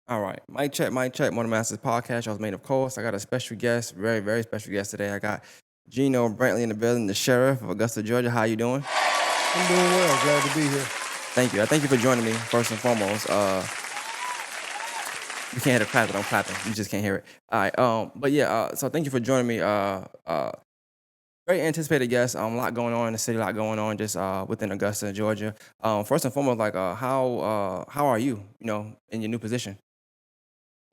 All right. Mic check, mic check. One of the Masters podcast. I was made, of course. I got a special guest, very, very special guest today. I got GINO Brantley in the building, the sheriff of Augusta, Georgia. How you doing? I'm doing well. Glad to be here. Thank you. I thank you for joining me, first and foremost. You can't hear the clap, but I'm clapping. You just can't hear it. All right. But yeah, so thank you for joining me. Very anticipated guest. A lot going on in the city, a lot going on just within Augusta, Georgia. First and foremost, like how are you, in your new position?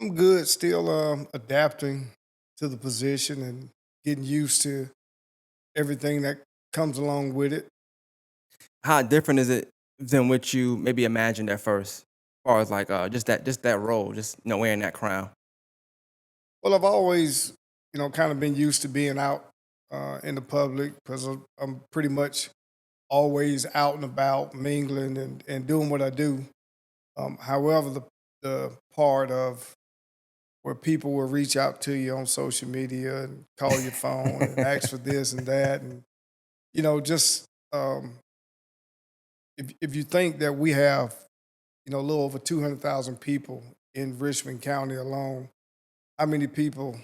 I'm good. Still adapting to the position and getting used to everything that comes along with it. How different is it than what you maybe imagined at first? As far as like just that role, just wearing that crown. Well, I've always, kind of been used to being out in the public because I'm pretty much always out and about, mingling and doing what I do. However, the part of where people will reach out to you on social media and call your phone and ask for this and that, and just um, if you think that we have, a little over 200,000 people in Richmond County alone, how many people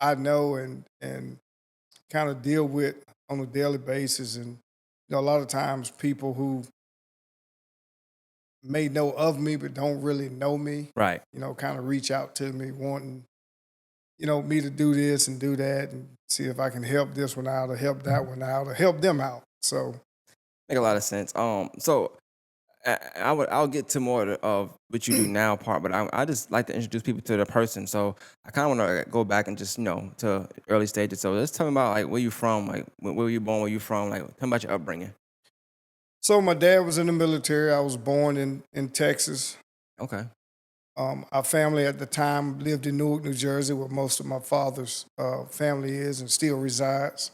I know and kind of deal with on a daily basis, and a lot of times people who may know of me but don't really know me, Right. kind of reach out to me wanting, me to do this and do that and see if I can help this one out or help that one out or help them out. So Make a lot of sense. So I'll get to more of what you do now part, but I just like to introduce people to the person. So I kind of want to go back and just to early stages. So let's tell me about like where you from, like where were you born, where you from, like tell me about your upbringing. so my dad was in the military. I was born in Texas. Okay. Our family at the time lived in Newark, New Jersey, where most of my father's family is and still resides.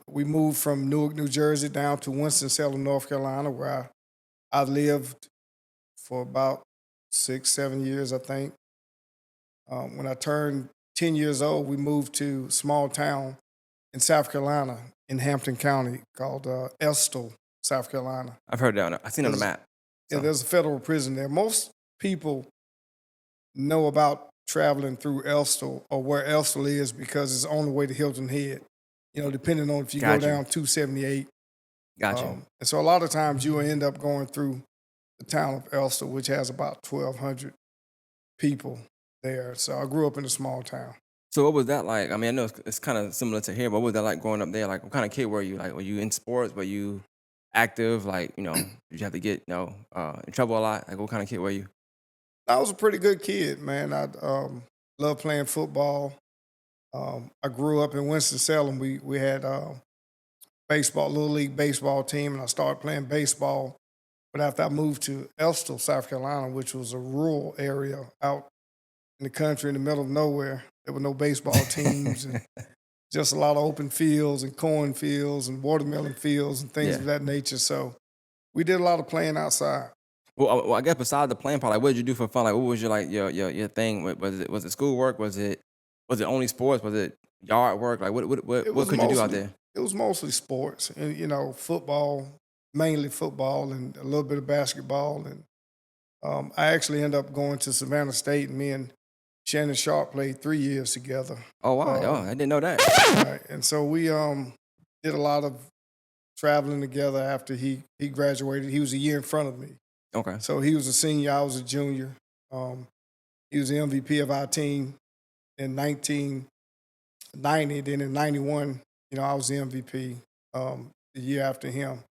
We moved from Newark, New Jersey, down to Winston-Salem, North Carolina, where I lived for about 6, 7 years, I think. When I turned 10 years old, we moved to a small town in South Carolina, in Hampton County, called Estill, South Carolina. I've heard that. I've seen it on the There's, map. yeah, So there's a federal prison there. Most people know about traveling through Estill or where Estill is because it's on the way to Hilton Head. Depending on if you go got you, down 278. got you. And so a lot of times you will end up going through the town of Estill, which has about 1,200 people there. So I grew up in a small town. So what was that like? I mean, I know it's kind of similar to here, but what was that like growing up there? Like, what kind of kid were you? Like, were you in sports? Were you active? Like, did you have to get in trouble a lot? Like, what kind of kid were you? I was a pretty good kid, man. I loved playing football. I grew up in Winston-Salem. We had baseball, little league baseball team, and I started playing baseball. But after I moved to Estill, South Carolina, which was a rural area out in the country in the middle of nowhere, there were no baseball teams and just a lot of open fields and cornfields and watermelon fields and things Yeah. of that nature. So we did a lot of playing outside. Well, I guess besides the playing part, like, what did you do for fun? Like, what was your like your thing? Was it schoolwork? Was it only sports? Was it yard work? Like, It what was could you do out mostly there? it was mostly sports and football, mainly football and a little bit of basketball. And I actually ended up going to Savannah State, and me and Shannon Sharp played 3 years together. Oh wow, oh, Um, I didn't know that. right, and so we did a lot of traveling together after he graduated. He was a year in front of me, Okay. so he was a senior, I was a junior. Um, he was the MVP of our team in 1990. Then in 91, I was the MVP the year after him.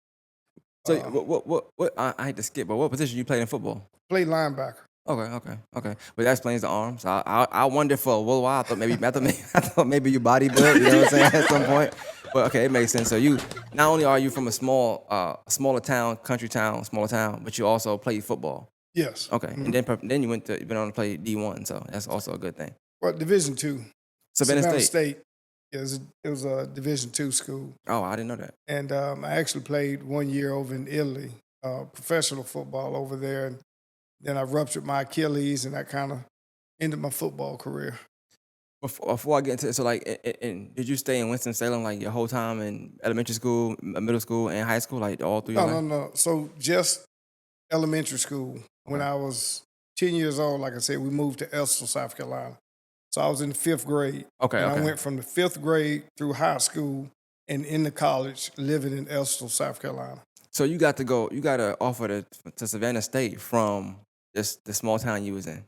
So Uh, what? I hate to skip, but what position you played in football? Played linebacker. Okay. But that explains the arms. I wondered for a little while. I thought maybe you bodybuilt. You know what I'm saying at some point. But okay, it makes sense. So you not only are you from a smaller town, country town, smaller town, but you also play football. Yes. Okay, and Mhm. then you've been on to play D1, so that's also a good thing. Well, Division 2, Savannah Savannah State. State. It was a Division 2 school, Oh, I didn't know that. and I actually played 1 year over in Italy, professional football over there, and then I ruptured my Achilles, and that kind of ended my football career. Before I get into it, so like, did you stay in Winston Salem like your whole time in elementary school, middle school, and high school, like all through your No, no, life? no. So just elementary school when Okay. I was 10 years old, like I said, we moved to Estill, South Carolina. So I was in the 5th grade, Okay, and I okay. went from the 5th grade through high school and into college living in Estill, South Carolina. So you got to go. You got to offer to Savannah State from this the small town you was in.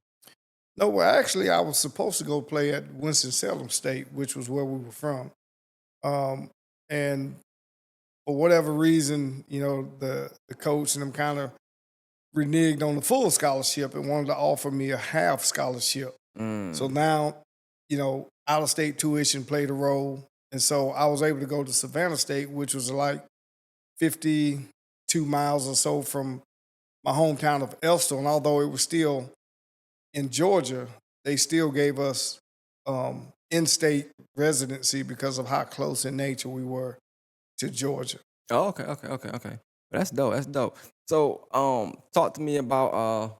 No, well, actually, I was supposed to go play at Winston-Salem State, which was where we were from. Um, and for whatever reason, the coach and them kind of reneged on the full scholarship and wanted to offer me a half scholarship. So Mm. now, out of state tuition played a role. And so I was able to go to Savannah State, which was like 52 miles or so from my hometown of Elstone. And although it was still in Georgia, they still gave us in state residency because of how close in nature we were to Georgia. Oh, okay, okay, okay, okay. That's dope. That's dope. So, talk to me about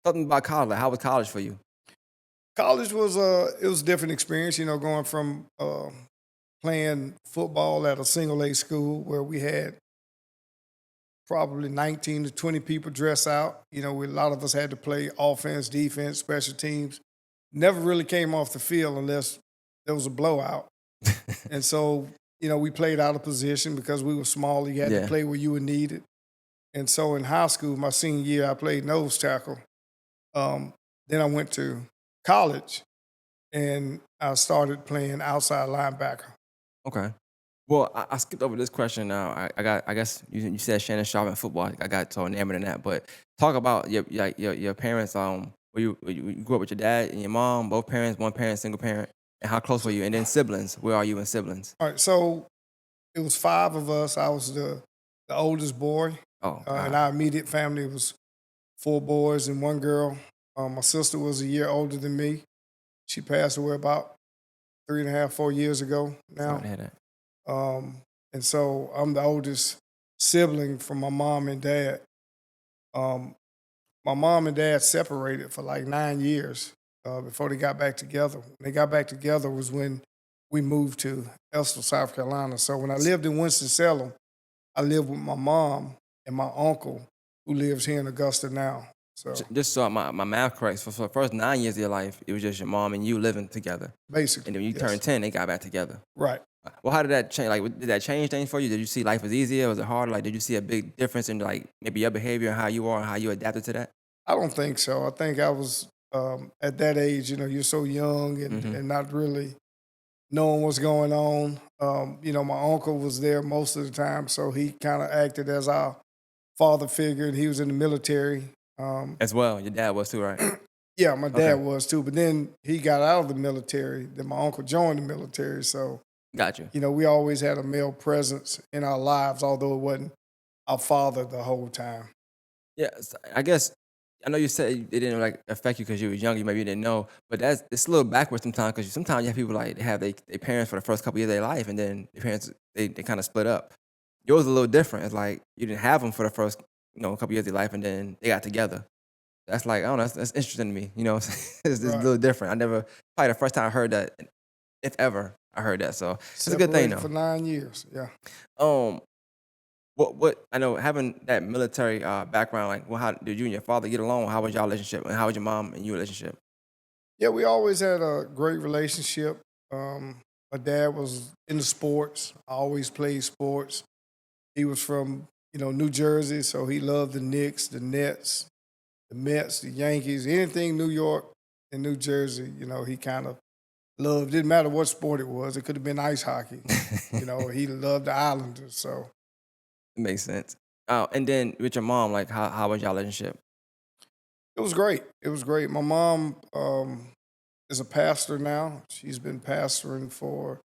talk to me about college. Like, how was college for you? College was it was a different experience, going from playing football at a single A school where we had probably 19 to 20 people dress out. A lot of us had to play offense, defense, special teams. Never really came off the field unless there was a blowout. And so, we played out of position because we were small. You had to Yeah. play where you were needed. And so in high school, my senior year, I played nose tackle. Then I went to college and I started playing outside linebacker. Okay. Well, I skipped over this question now. I guess you said Shannon Sharp in football. I got so enamored in that. But talk about your parents. You grew up with your dad and your mom, both parents, one parent, single parent, and how close were you? And then siblings. Where are you in siblings? All right, so it was five of us. I was the oldest boy. Oh In God. our immediate family, it was four boys and one girl. My sister was a year older than me. She passed away about 3.5, 4 years ago Sorry now. to hear that. Um, and so I'm the oldest sibling from my mom and dad. Um, my mom and dad separated for like 9 years before they got back together. When they got back together was when we moved to Estill, South Carolina. So when I lived in Winston-Salem, I lived with my mom and my uncle who lives here in Augusta now. So Just so my math correct. For the first 9 years of your life, it was just your mom and you living together. And basically, then when you yes. turned 10, they got back together. Right. Well, how did that change? Like, did that change things for you? Did you see life was easier? Was it harder? Like, did you see a big difference in like maybe your behavior and how you are and how you adapted to that? I don't think so. I think I was at that age, you're so young Hmm. and not really knowing what's going on. My uncle was there most of the time, so he kind of acted as our father figure, and he was in the military. Um, As well, your dad was too, right? yeah, my dad Okay, was too, but then he got out of the military. Then my uncle joined the military, so got you. we always had a male presence in our lives, although it wasn't our father the whole time. Yeah, I guess I know you said it didn't like affect you because you was young. You maybe didn't know, but it's a little backwards sometimes because sometimes you have people like they have their parents for the first couple years of their life, and then their parents they kind of split up. Yours is a little different. It's like you didn't have them for the first couple years of your life, and then they got together. That's like I don't know. That's interesting to me. It's a Right. little different. I never probably the first time I heard that, if ever I heard that. So it's a good thing Separated though. for 9 years. Yeah. Um, what I know having that military background, like, well, how did you and your father get along? How was y'all relationship, and how was your mom and your relationship? Yeah, we always had a great relationship. My dad was into sports. I always played sports. He was from, New Jersey, so he loved the Knicks, the Nets, the Mets, the Yankees, anything New York and New Jersey, he kind of loved. Didn't matter what sport it was. It could have been ice hockey. He loved the Islanders. So It makes sense. And then with your mom, like, how was y'all relationship? it was great. It was great. My mom is a pastor now. She's been pastoring for a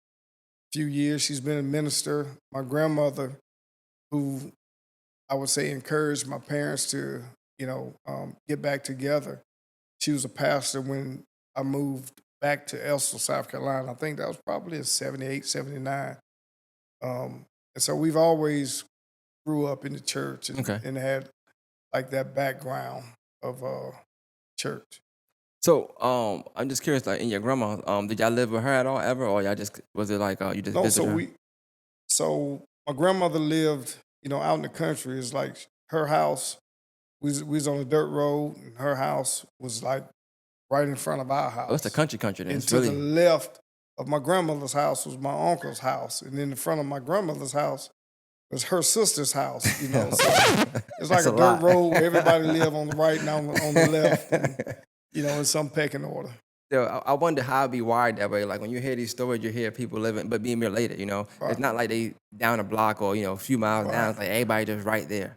few years. She's been a minister. My grandmother, who I would say encouraged my parents to, get back together. She was a pastor when I moved back to Estill, South Carolina. I think that was probably in 78, 79. And so we've always grew up in the church Okay. and had like that background of church. So, I'm just curious, like, in your grandma, did y'all live with her at all ever, or y'all just was it like you just No, visited her? so my grandmother lived, out in the country. It's like her house we was on a dirt road, and her house was like right in front of our Oh, it's a house. country then. And It's to the really left of my grandmother's house was my uncle's house, and in the front of my grandmother's house was her sister's house. So it's like that's a a dirt lot. road. Everybody live on the right and on the left, and in some pecking order. So I wonder how it be wired that way. Like when you hear these stories, you hear people living, but being related. It's Right, not like they down a block or a few miles down. right. It's like everybody just right there.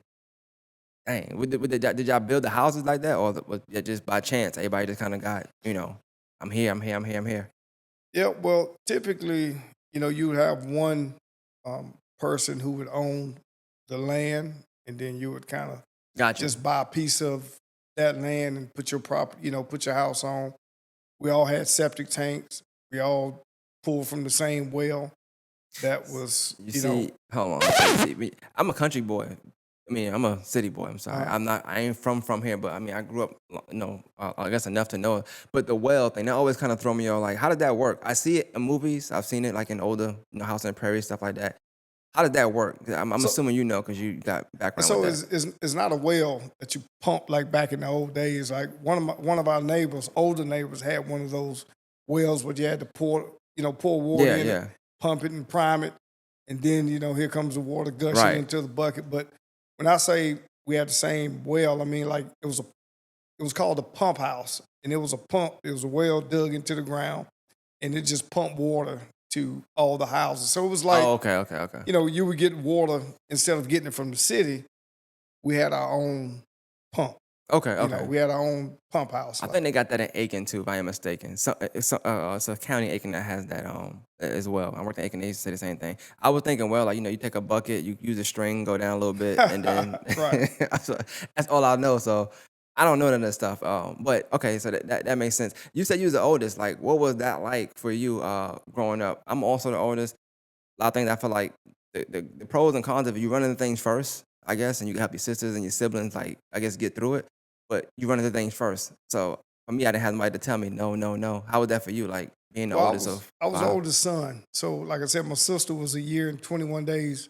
Dang, did y'all build the houses like that, or was it just by chance? Everybody just kind of got, I'm here, I'm here, I'm here, I'm here. Yeah, well, typically, you would have one person who would own the land, and then you would kind of Got you. just buy a piece of that land and put your put your house on. We all had septic tanks. We all pulled from the same well. That was, You see, hold on. See, I'm a country boy. I mean, I'm a city boy. I'm sorry. uh, I ain't from here, but I mean, I grew up, I guess enough to know it. But the well thing, that always kind of throw me off. Like, how did that work? I see it in movies. I've seen it like in older, House on the Prairie, stuff like that. How did that work? 'Cause I'm so assuming you know because you got background with so that. it's not a well that you pump like back in the old days. Like one of our neighbors, older neighbors, had one of those wells where you had to pour water Yeah, in it, yeah. pump it and prime it, and then here comes the water gushing Right. into the bucket. But when I say we had the same well, I mean like it was called a pump house, and it was a pump. It was a well dug into the ground, and it just pumped water to all the houses. So it was like, Oh, okay, okay, okay. you would get water instead of getting it from the city. We had our own pump. Okay, okay. We had our own pump house. I Like, think they got that in Aiken too, if I am mistaken. So it's a county Aiken that has that as well. I worked in Aiken, they used to say the same thing. I was thinking, well, like you take a bucket, you use a string, go down a little bit, and then right. so that's all I know. So I don't know none of that stuff. But okay, so that makes sense. You said you was the oldest. Like, what was that like for you growing up? I'm also the oldest. A lot of things I feel like the pros and cons of you running the things first, I guess, and you can help your sisters and your siblings, like, I guess, get through it. But you running the things first. So for me, I didn't have somebody to tell me, no, no, no. How was that for you, like being the Well, oldest of I was the five? oldest son. So, like I said, my sister was a year and 21 days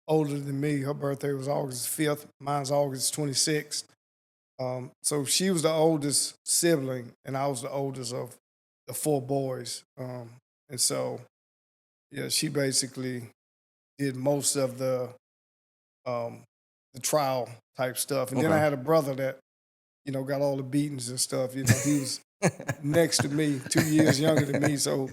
older than me. Her birthday was August 5th. Mine's August 26th. So she was the oldest sibling, and I was the oldest of the four boys. And so, yeah, she basically did most of um, the trial type stuff. And then I Okay. had a brother that, got all the beatings and stuff. He was next to me, 2 years younger than me. So,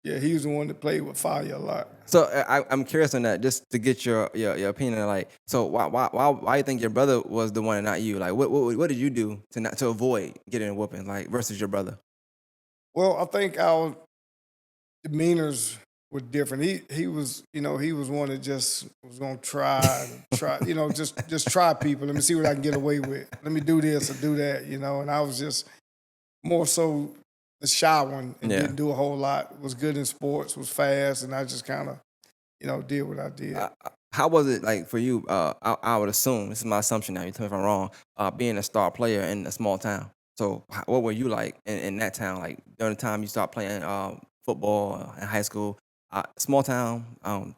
yeah, he was the one that played with fire a lot. So I'm curious on that, just to get your opinion. Like, so why you think your brother was the one and not you? Like, what did you do to avoid getting a whooping, like versus your brother? Well, I think our demeanors were different. He was, he was one that just was gonna try, just try people. Let me see what I can get away with. Let me do this or do that, And I was just more so the shy one and Yeah. didn't do a whole lot. Was good in sports, was fast, and I just kind of, did what I did. How was it like for you? I would assume this is my assumption now. You tell me if I'm wrong. Being a star player in a small town. So what were you like in that town? Like during the time you start playing football in high school, small town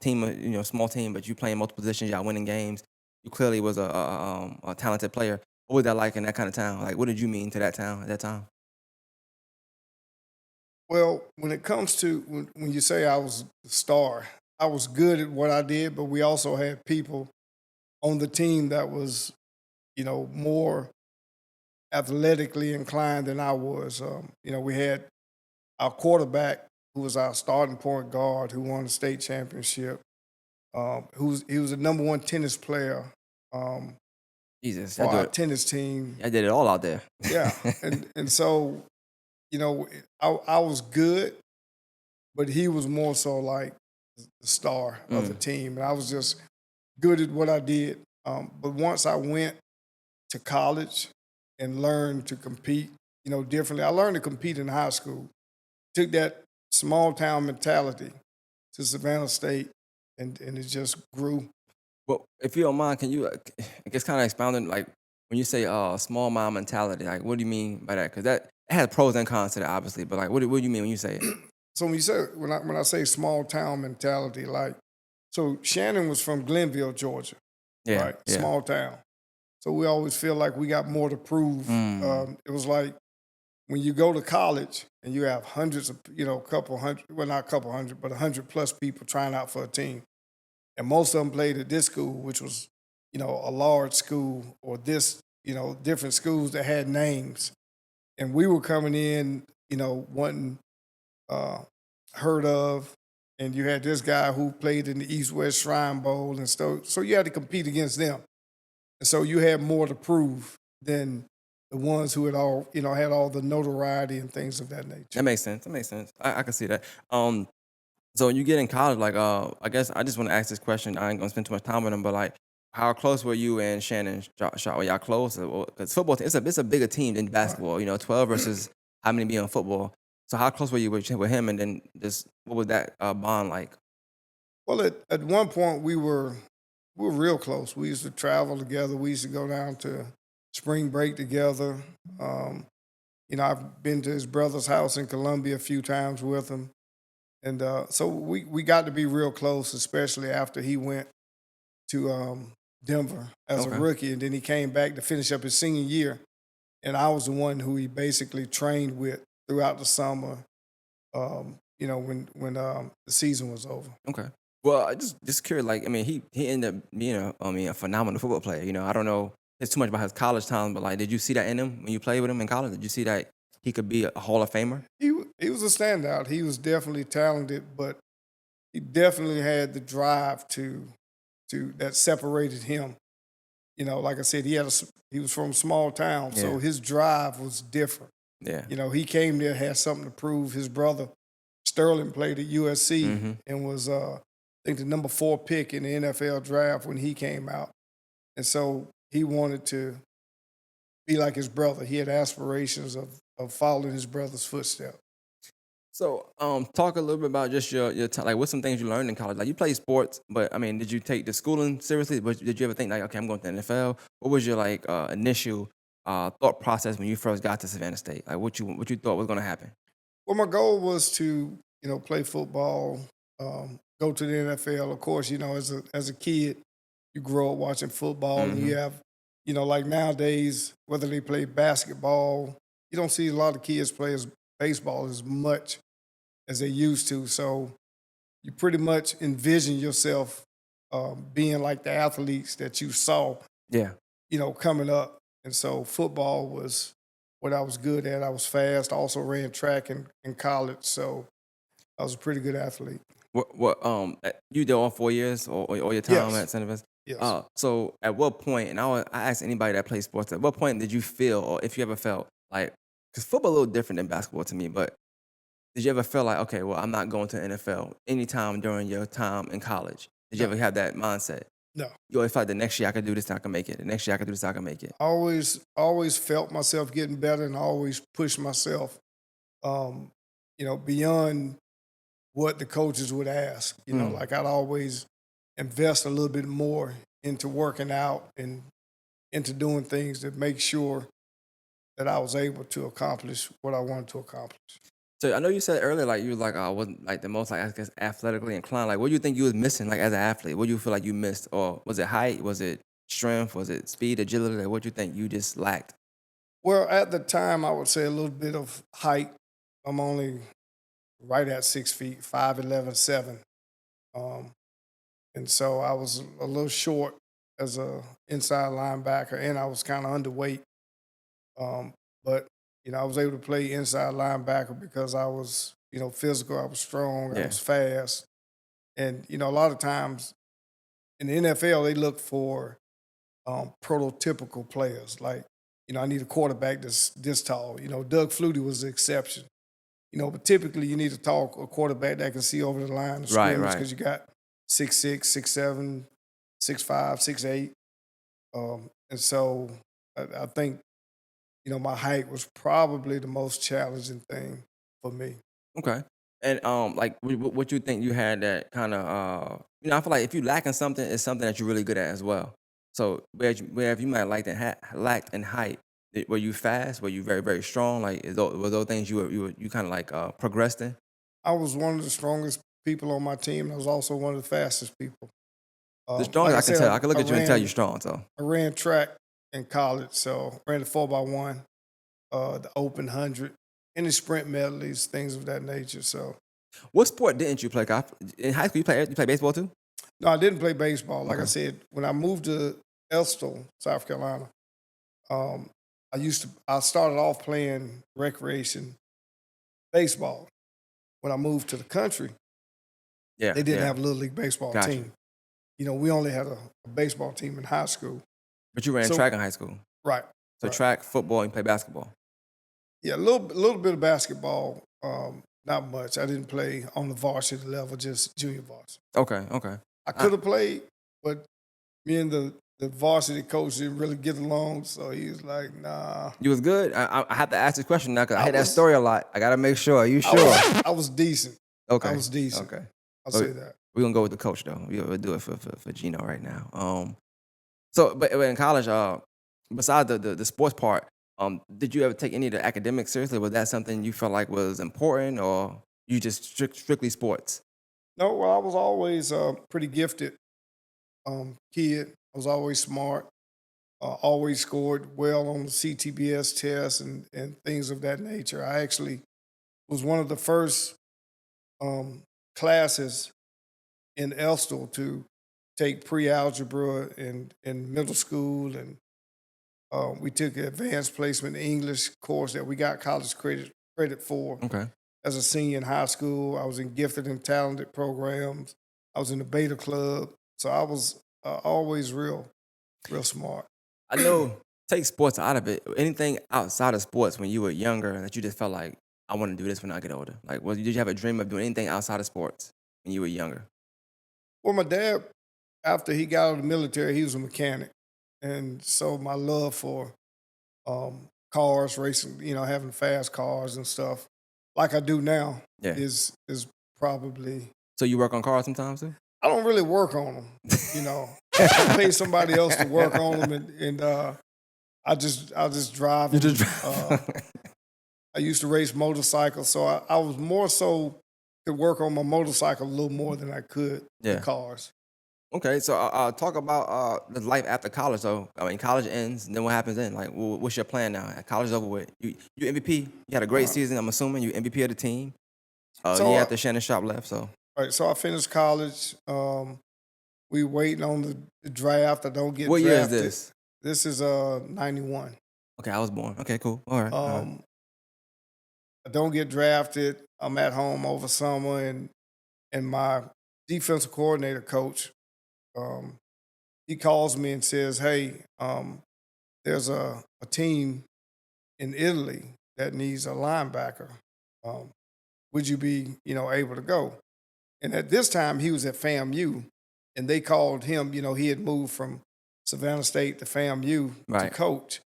team, small team, but you playing multiple positions, y'all winning games. You clearly was a talented player. What was that like in that kind of town? Like, what did you mean to that town at that time? Well, when it comes to when you say I was the star, I was good at what I did, but we also had people on the team that was, more athletically inclined than I was. We had our quarterback, who was our starting point guard, who won the state championship. He was the number one tennis player um, Jesus, for our tennis team. I did it all out there. Yeah, and so I was good, but he was more so like the star of the Mm. team, and I was just good at what I did. But once I went to college and learned to compete, differently. I learned to compete in high school. Took that small town mentality to Savannah State, and it just grew. Well, if you don't mind, can you, I guess, kind of expound on like when you say small mind mentality? Like, what do you mean by that? Because that it has pros and cons to that, obviously. But like, what do you mean when you say it? So when I say small town mentality, like so Shannon was from Glenville, Georgia, Yeah, right? yeah. Small town. So we always feel like we got more to prove. Mm. It was like when you go to college and you have hundreds of, couple hundred, well, not a couple hundred, but 100+ people trying out for a team. And most of them played at this school, which was, a large school, or this, different schools that had names. And we were coming in, wanting uh, heard of, and you had this guy who played in the East West Shrine Bowl and stuff. So you had to compete against them, and so you had more to prove than the ones who had all the notoriety and things of that nature. That makes sense. That makes sense. I can see that. So when you get in college, like, I guess I just want to ask this question. I ain't gonna spend too much time with him, but like, how close were you and Shannon Sharp? Were y'all close? Because football, it's a bigger team than Right. basketball. 12 versus how many be on football. So how close were you with him? And then just what was that bond like? Well, at one point we were real close. We used to travel together. We used to go down to spring break together. Um, I've been to his brother's house in Columbia a few times with him. And so we got to be real close, especially after he went to Denver as a Okay. rookie. And then he came back to finish up his senior year. And I was the one who he basically trained with throughout the summer, when the season was over. Okay. Well, I just curious. Like, I mean, he ended up being a phenomenal football player. I don't know it's too much about his college time, but like, did you see that in him when you played with him in college? Did you see that he could be a Hall of Famer? He was a standout. He was definitely talented, but he definitely had the drive to that separated him. Like I said, he was from a small town, Yeah. so his drive was different. Yeah. He came there, had something to prove. His brother Sterling played at USC Mm-hmm. and was, I think, the number 4 pick in the NFL draft when he came out, and so he wanted to be like his brother. He had aspirations of following his brother's footsteps. So, talk a little bit about just your time. Like, what's some things you learned in college? Like, you played sports, but I mean, did you take the schooling seriously? But did you ever think like, okay, I'm going to the NFL? What was your like initial thought process when you first got to Savannah State? Like, what you thought was going to happen? Well, my goal was to, play football, go to the NFL. Of course, as a kid, you grow up watching football, and Mm-hmm. you have, like nowadays, whether they play basketball, you don't see a lot of kids play as baseball as much as they used to. So you pretty much envision yourself being like the athletes that you saw, Yeah. coming up. And so football was what I was good at. I was fast. I also ran track in college. So I was a pretty good athlete. You did all 4 years or your time Yes. at St. Vincent? Yes. So at what point, and I ask anybody that plays sports, at what point did you feel, or if you ever felt like, because football a little different than basketball to me, but did you ever feel like, okay, well, I'm not going to the NFL anytime during your time in college? Did you No. ever have that mindset? No. You always felt like the next year I could do this, I can make it. The next year I could do this, I can make it. Always felt myself getting better, and always pushed myself, um, beyond what the coaches would ask. Mm. Like I'd always invest a little bit more into working out and into doing things to make sure that I was able to accomplish what I wanted to accomplish. So I know you said earlier, like you was like, I wasn't like the most, like I guess, athletically inclined. Like, what do you think you was missing, like as an athlete? What do you feel like you missed, or was it height? Was it strength? Was it speed, agility? Like, what do you think you just lacked? Well, at the time, I would say a little bit of height. I'm only right at 6 feet, 5'11", 7. Um, and so I was a little short as a inside linebacker, and I was kind of underweight. But I was able to play inside linebacker because I was, physical. I was strong. I Yeah. was fast. And a lot of times in the NFL, they look for prototypical players. Like, I need a quarterback that's this tall. Doug Flutie was the exception. But typically you need a quarterback that can see over the line of Right, scrimmage right. because you got 6'6", 6'7", 6'5", 6'8". And so I think, my height was probably the most challenging thing for me. Okay. And like, what you think you had that kind of I feel like if you lacking something, it's something that you're really good at as well. So where you might like lacked in height, were you fast? Were you very very strong? Like, were those things you kind of like progressed in? I was one of the strongest people on my team. I was also one of the fastest people. The Like strongest I I can tell, said, I can look I at you and tell you're ran strong. So I ran track in college. So ran the 4x1, the open 100, and the sprint medleys, things of that nature. So What sport didn't you play? 'Cause in high school, you play baseball too? no, I didn't play baseball. Like I Okay. said, when I moved to Estill, South Carolina, um, I started off playing recreation baseball. When I moved to the country, Yeah, they didn't yeah. have a little league baseball Gotcha. team. We only had a baseball team in high school. But you ran So track in high school. right, So right. track, football, and play basketball. Yeah, a little bit of basketball, not much. I didn't play on the varsity level, just junior varsity. Okay, okay. I Uh, could have played, but me and the varsity coach didn't really get along, so he was like, "Nah." you was good? I have to ask this question now because I I hear that was story a lot. I gotta make sure. Are you I sure? was I was decent. I Okay, was decent. okay. I'll But say that. we're gonna go with the coach though. We'll do it for GINO right now. So but in college, besides the sports part, did you ever take any of the academics seriously? Was that something you felt like was important, or you just strictly sports? No, well, I was always a pretty gifted kid. I was always smart. Always scored well on the CTBS tests and things of that nature. I actually was one of the first um, classes in Elstall to take pre-algebra in middle school, and we took an advanced placement English course that we got college credit for Okay. as a senior in high school. I was in gifted and talented programs. I was in the beta club, so I was always real smart. I know. Take sports out of it. Anything outside of sports when you were younger that you just felt like I want to do this when I get older. Like, did you have a dream of doing anything outside of sports when you were younger? Well, my dad, after he got out of the military, he was a mechanic, and so my love for cars, racing, having fast cars and stuff, like I do now, Yeah. is probably. So you work on cars sometimes too? I don't really work on them. I pay somebody else to work on them, and I just drive You just them. drive. I used to race motorcycles, so I was more so could work on my motorcycle a little more than I could the Yeah. cars. Okay, so talk about the life after college. So I mean, college ends, and then what happens then? Like, what's your plan now? College is over with. You MVP. You had a great Uh, season. I'm assuming you MVP of the team. so Yeah, uh, after Shannon Sharp left. So right, so I finished college. We waiting on the draft. I don't get what year is drafted. this? This is 91. Okay, I was born. Okay, cool. All right. All right. Um, I don't get drafted. I'm at home over summer, and my defensive coordinator coach, um, he calls me and says, "Hey, there's a team in Italy that needs a linebacker. Um, would you be able to go?" And at this time, he was at FAMU, and they called him. He had moved from Savannah State to FAMU to Right. coach.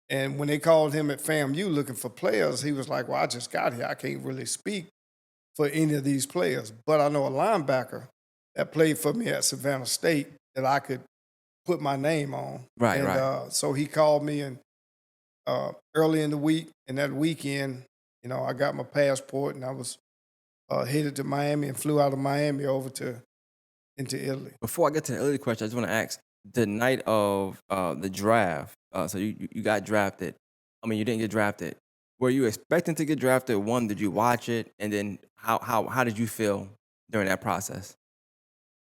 And when they called him at FAMU looking for players, he was like, "Well, I just got here. I can't really speak for any of these players, but I know a linebacker that played for me at Savannah State that I could put my name on." Right. And Right. so he called me, and early in the week, and that weekend, I got my passport, and I was headed to Miami and flew out of Miami over to into Italy. Before I get to the early question, I just want to ask the night of the draft. So you got drafted. I mean, you didn't get drafted. Were you expecting to get drafted? One, did you watch it? And then how did you feel during that process?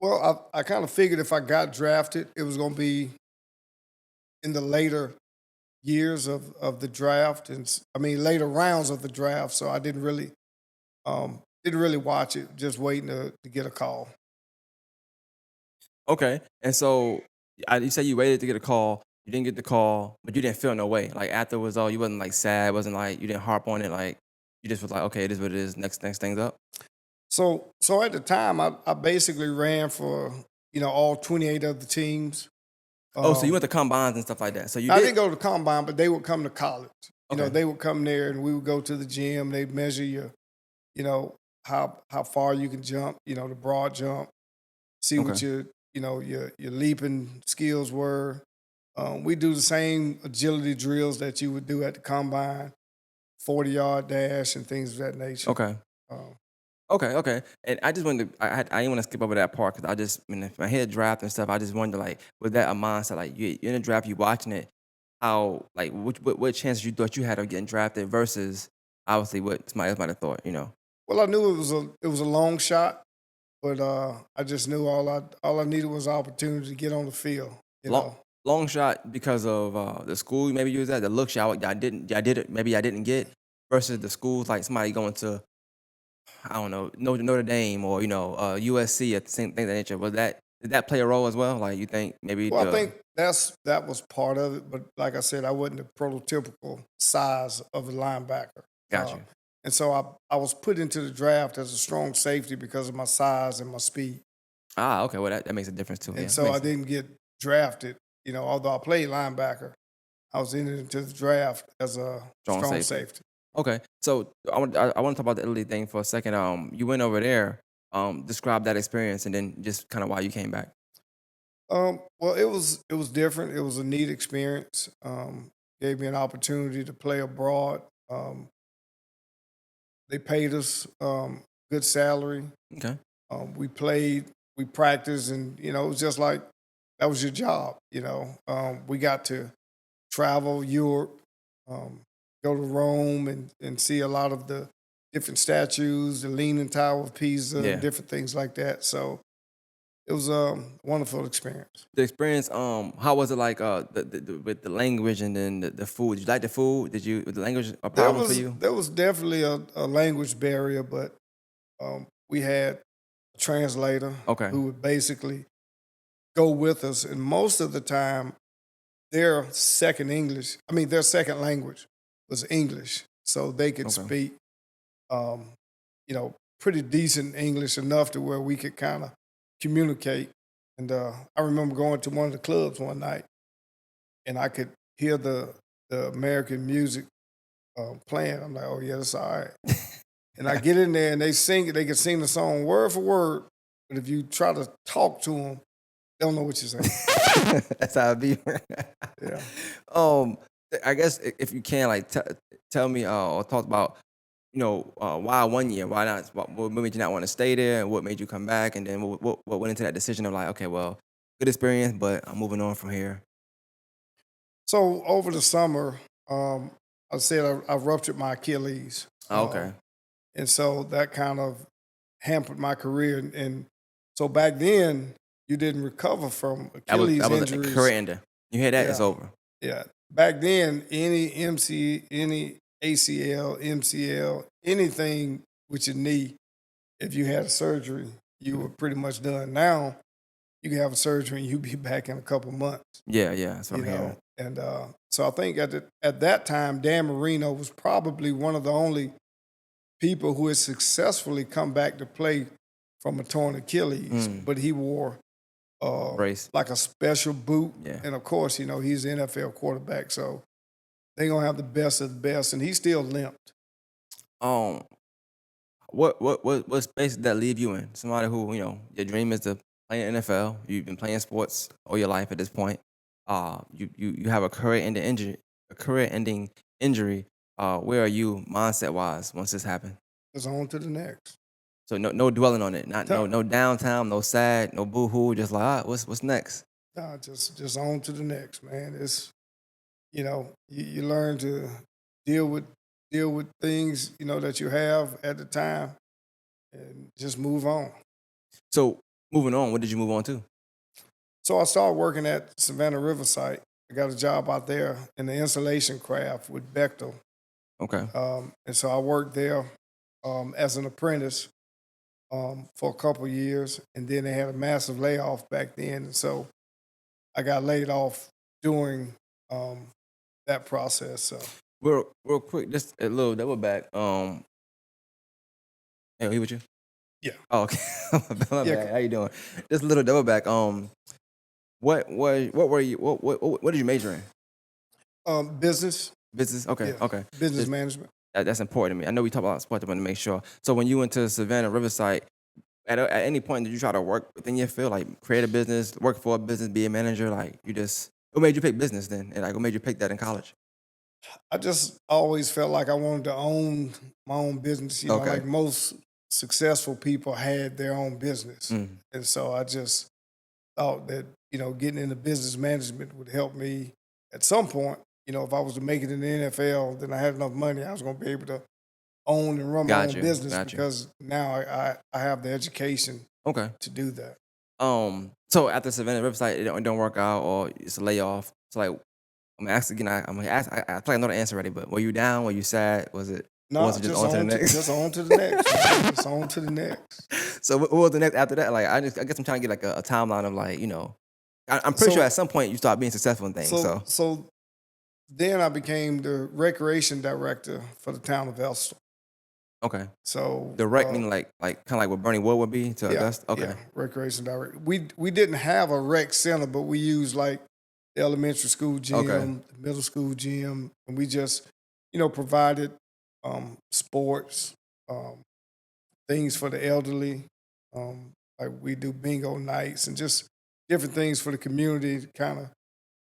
Well, I kind of figured if I got drafted, it was going to be in the later years of the draft, and I mean later rounds of the draft. So I didn't really watch it, just waiting to get a call. Okay. And so you said you waited to get a call. You didn't get the call, but you didn't feel no way. Like afterwards, all you wasn't like sad. Wasn't like you didn't harp on it. Like you just was like, okay, it is what it is. Next things up. So at the time, I basically ran for all 28 of the teams. Oh, so you Um, went to combines and stuff like that. So you I did. didn't go to the combine, but they would come to college. Okay. They would come there, and we would go to the gym. They'd measure you know, how far you can jump. The broad jump. See what Okay. your leaping skills were. We do the same agility drills that you would do at the combine, 40-yard dash and things of that nature. Okay. Um, Okay. And I just wanted to, I didn't want to skip over that part because I just, when I hear draft and stuff, I just wondered, like, was that a mindset? Like, you're in the draft, you watching it. how like what chances you thought you had of getting drafted versus obviously what somebody else might have thought, you know? Well, I knew it was a long shot, but I just knew all I needed was opportunity to get on the field. You Long know. long shot because of the school maybe you was at, the look shot I did it maybe I didn't get versus the schools like somebody going to I don't know Notre Dame or USC at the same thing of that nature. Was that did that play a role as well? Like you think maybe Well, I the think that was part of it, but like I said, I wasn't the prototypical size of a linebacker, got you. and so I was put into the draft as a strong safety because of my size and my speed, Ah, okay. Well, that makes a difference too. and Yeah, so I makes sense. didn't get drafted. You know, although I played linebacker, I was entered into the draft as a Strong strong safety. safety. Okay, so I want to talk about the Italy thing for a second. You went over there. Describe that experience and then just kind of why you came back. Well, it was different. It was a neat experience. Gave me an opportunity to play abroad. They paid us good salary. Okay, We played, we practiced, and it was just like that was your job. We got to travel Europe, um, go to Rome, and see a lot of the different statues, the Leaning Tower of Pisa, and yeah. different things like that. So it was a wonderful experience. The experience. How was it like? With the language and then the food. Did you like the food? Was the language a problem for you? There was definitely a language barrier, but we had a translator Okay, who would basically go with us, and most of the time their second language was English, so they could okay. speak, um, pretty decent English enough to where we could kind of communicate. And I remember going to one of the clubs one night, and I could hear the American music playing. I'm like, oh yeah, that's all right. And I get in there, and they sing it. They can sing the song word for word, but if you try to talk to them, they don't know what you're saying. That's how it be. Yeah. um, I guess if you can, like, tell me or talk about, why 1 year? Why not? What made you not want to stay there? And what made you come back? And then what went into that decision of like, okay, well, good experience, but I'm moving on from here. So over the summer, I said I ruptured my Achilles, Oh, okay, and so that kind of hampered my career. And so back then, you didn't recover from that Achilles was a career injuries. ender. You hear that? It's Yeah, over. yeah. Back then, any ACL, MCL, anything with your knee, if you had a surgery, you were Mhm. pretty much done. Now you can have a surgery and you be back in a couple months. Yeah, yeah, that's what You I'm hearing. know, and so I think at that time, Dan Marino was probably one of the only people who had successfully come back to play from a torn Achilles, Mm, but he wore brace. like a special boot, Yeah. and of course, he's an NFL quarterback, so they're gonna have the best of the best, and he still limped. Um, what space did that leave you in? Somebody who, your dream is to play in NFL. You've been playing sports all your life at this point. You have a career ending injury. Where are you mindset wise once this happened? It's on to the next. So no dwelling on it. Not No, no downtime, no sad, no boo hoo, just like, what's next? no, just on to the next, man. It's you learn to deal with deal with things that you have at the time and just move on. So moving on, what did you move on to? So I started working at Savannah Riverside. I got a job out there in the insulation craft with Bechtel. Okay. And so I worked there as an apprentice for a couple of years. And then they had a massive layoff back then. And so I got laid off during um, that process. So, Real quick, just a little double back. Hey, he with you? yeah. Oh, okay. My Yeah. bad. How you doing? Just a little double back. What were you what did you major in? Business. Business? Okay, Yeah. okay. Business Just management. that's important to me. I know we talk about sports, but I want to make sure. So when you went to Savannah Riverside, at any point did you try to work within your field, like create a business, work for a business, be a manager? Like you just what made you pick business then? And like what made you pick that in college? I just always felt like I wanted to own my own business. Okay. Like most successful people had their own business. Mm. And so I just thought that, getting into business management would help me at some point. if I was to make it in the NFL, then I had enough money, I was gonna be able to own and run my Got own you. business Got you. because now I have the education Okay. to do that. So after Savannah Riverside, it don't work out or it's a layoff. So like, I'm gonna ask again. I'm gonna ask. I feel like I know the answer already, but were you down? Were you sad? Was it? Or was No, it just on to the just next? on to the next, man. Just on to the next. So what was the next after that? Like I guess I'm trying to get like a timeline of like I'm pretty sure So at some point you start being successful in things. so So so then I became the recreation director for the town of Elster. okay, So direct meaning like kind of like what Bernie Wood would be to yeah, Augusta. Okay, yeah, recreation director. We didn't have a rec center, but we used like the elementary school okay, gym, the middle school gym, and we just provided sports, um, things for the elderly. Like we do bingo nights and just different things for the community to kind of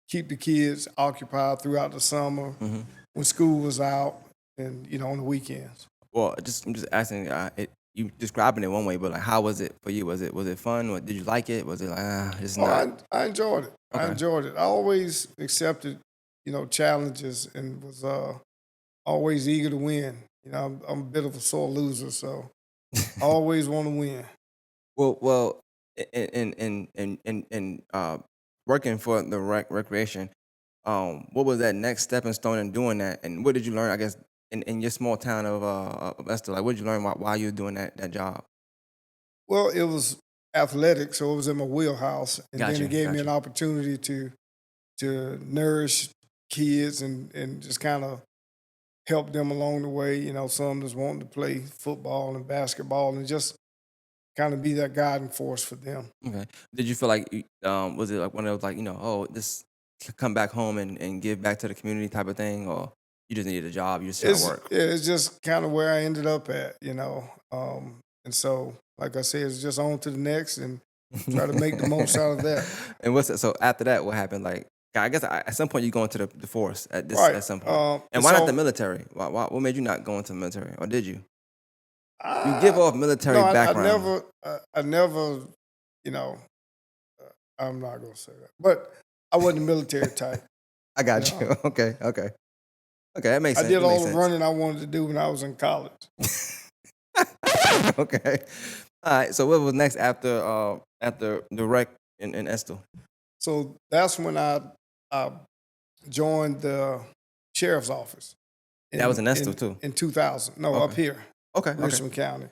keep the kids occupied throughout the summer hmm. when school was out and on the weekends. Well, I'm just asking. You describing it one way, but like, how was it for you? Was it fun? Or did you like it? Was it like it's Oh, not? I enjoyed it. I Okay. enjoyed it. I always accepted, challenges and was always eager to win. I'm a bit of a sore loser, so I always want to win. Well, in working for the recreation, what was that next stepping stone in doing that, and what did you learn? I guess in your small town of Esther, like what did you learn while you were doing that job? Well, it was athletic, so it was in my wheelhouse, and Got then you, it gave me got an you. opportunity to nourish kids and just kind of help them along the way. Some just wanting to play football and basketball, and just kind of be that guiding force for them. Okay. Did you feel like was it like one of those like oh this come back home and give back to the community type of thing, or you just needed a job, you just trying to work? It's just kind of where I ended up at, and so like I said, it's just on to the next and try to make the most out of that. And what's it? So after that, what happened? Like, I guess at some point you go into the force Right. at some point. And And why not the so military? What made you not go into the military, or did you? You give I off no, military background. I never, you know, I'm not gonna say that, but I wasn't a military type. I You got you. know, Okay, that makes I sense. did That makes all the sense. running I wanted to do when I was in college. Okay. All right. So what was next after the wreck in Estill? So that's when I joined the sheriff's office That was in in Estill in too. in 2000. No, up Okay. here, Okay. Okay. Richmond County.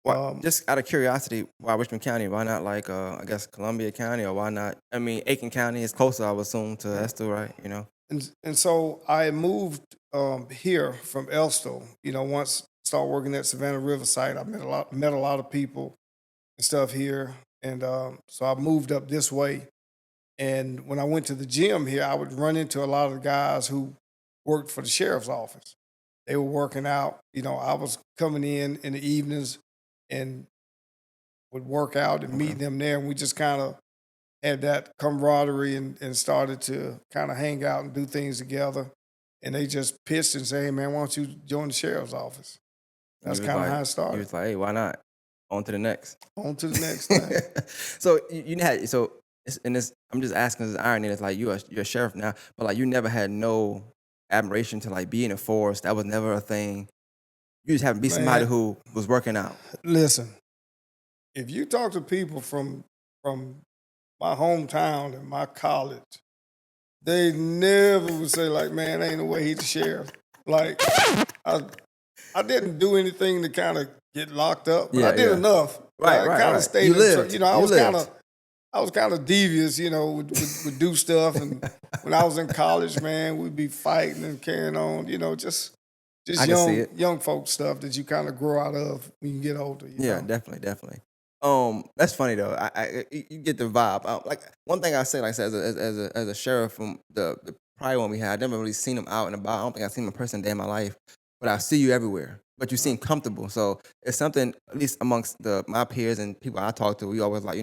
What? Um, Just out of curiosity, why Richmond County? Why not like I guess Columbia County, or why not? I mean, Aiken County is closer, I would assume, to Estill, right? and so I moved here from Elstow. Once I started working at Savannah Riverside, I met a lot of people and stuff here, and so I moved up this way. And when I went to the gym here, I would run into a lot of the guys who worked for the sheriff's office. They were working out. I was coming in the evenings and would work out and Okay. meet them there, and we just kind of had that camaraderie and started to kind of hang out and do things together. And they just pitched and say, "Hey man, why don't you join the sheriff's office?" And That's kind of how it you started. was like, hey, why not? On to the next. On to the next thing. So you had and this I'm just asking this irony. It's like you're a sheriff now, but like you never had no admiration to like be in a force. That was never a thing. You just happened to be somebody Man, who was working out. listen, if you talk to people from my hometown and my college, they never would say like, "Man, ain't no way he's the sheriff." Like, I I didn't do anything to kind of get locked up, but I Yeah, did yeah. enough. Right, I right, kind of right. You stayed in. lived. I You was kind lived. of devious. Would do stuff, and when I was in college, man, we'd be fighting and carrying on. Just I can see it. young folk stuff that you kind of grow out of when you get older. Yeah, definitely, definitely. That's funny though. You get the vibe. Like one thing I say, like I said, as a sheriff from the prior one we had, I never really seen him out and about. I don't think I've seen him in person a day in my life, but I see you everywhere. But you seem comfortable, so it's something at least amongst my peers and people I talk to. We always like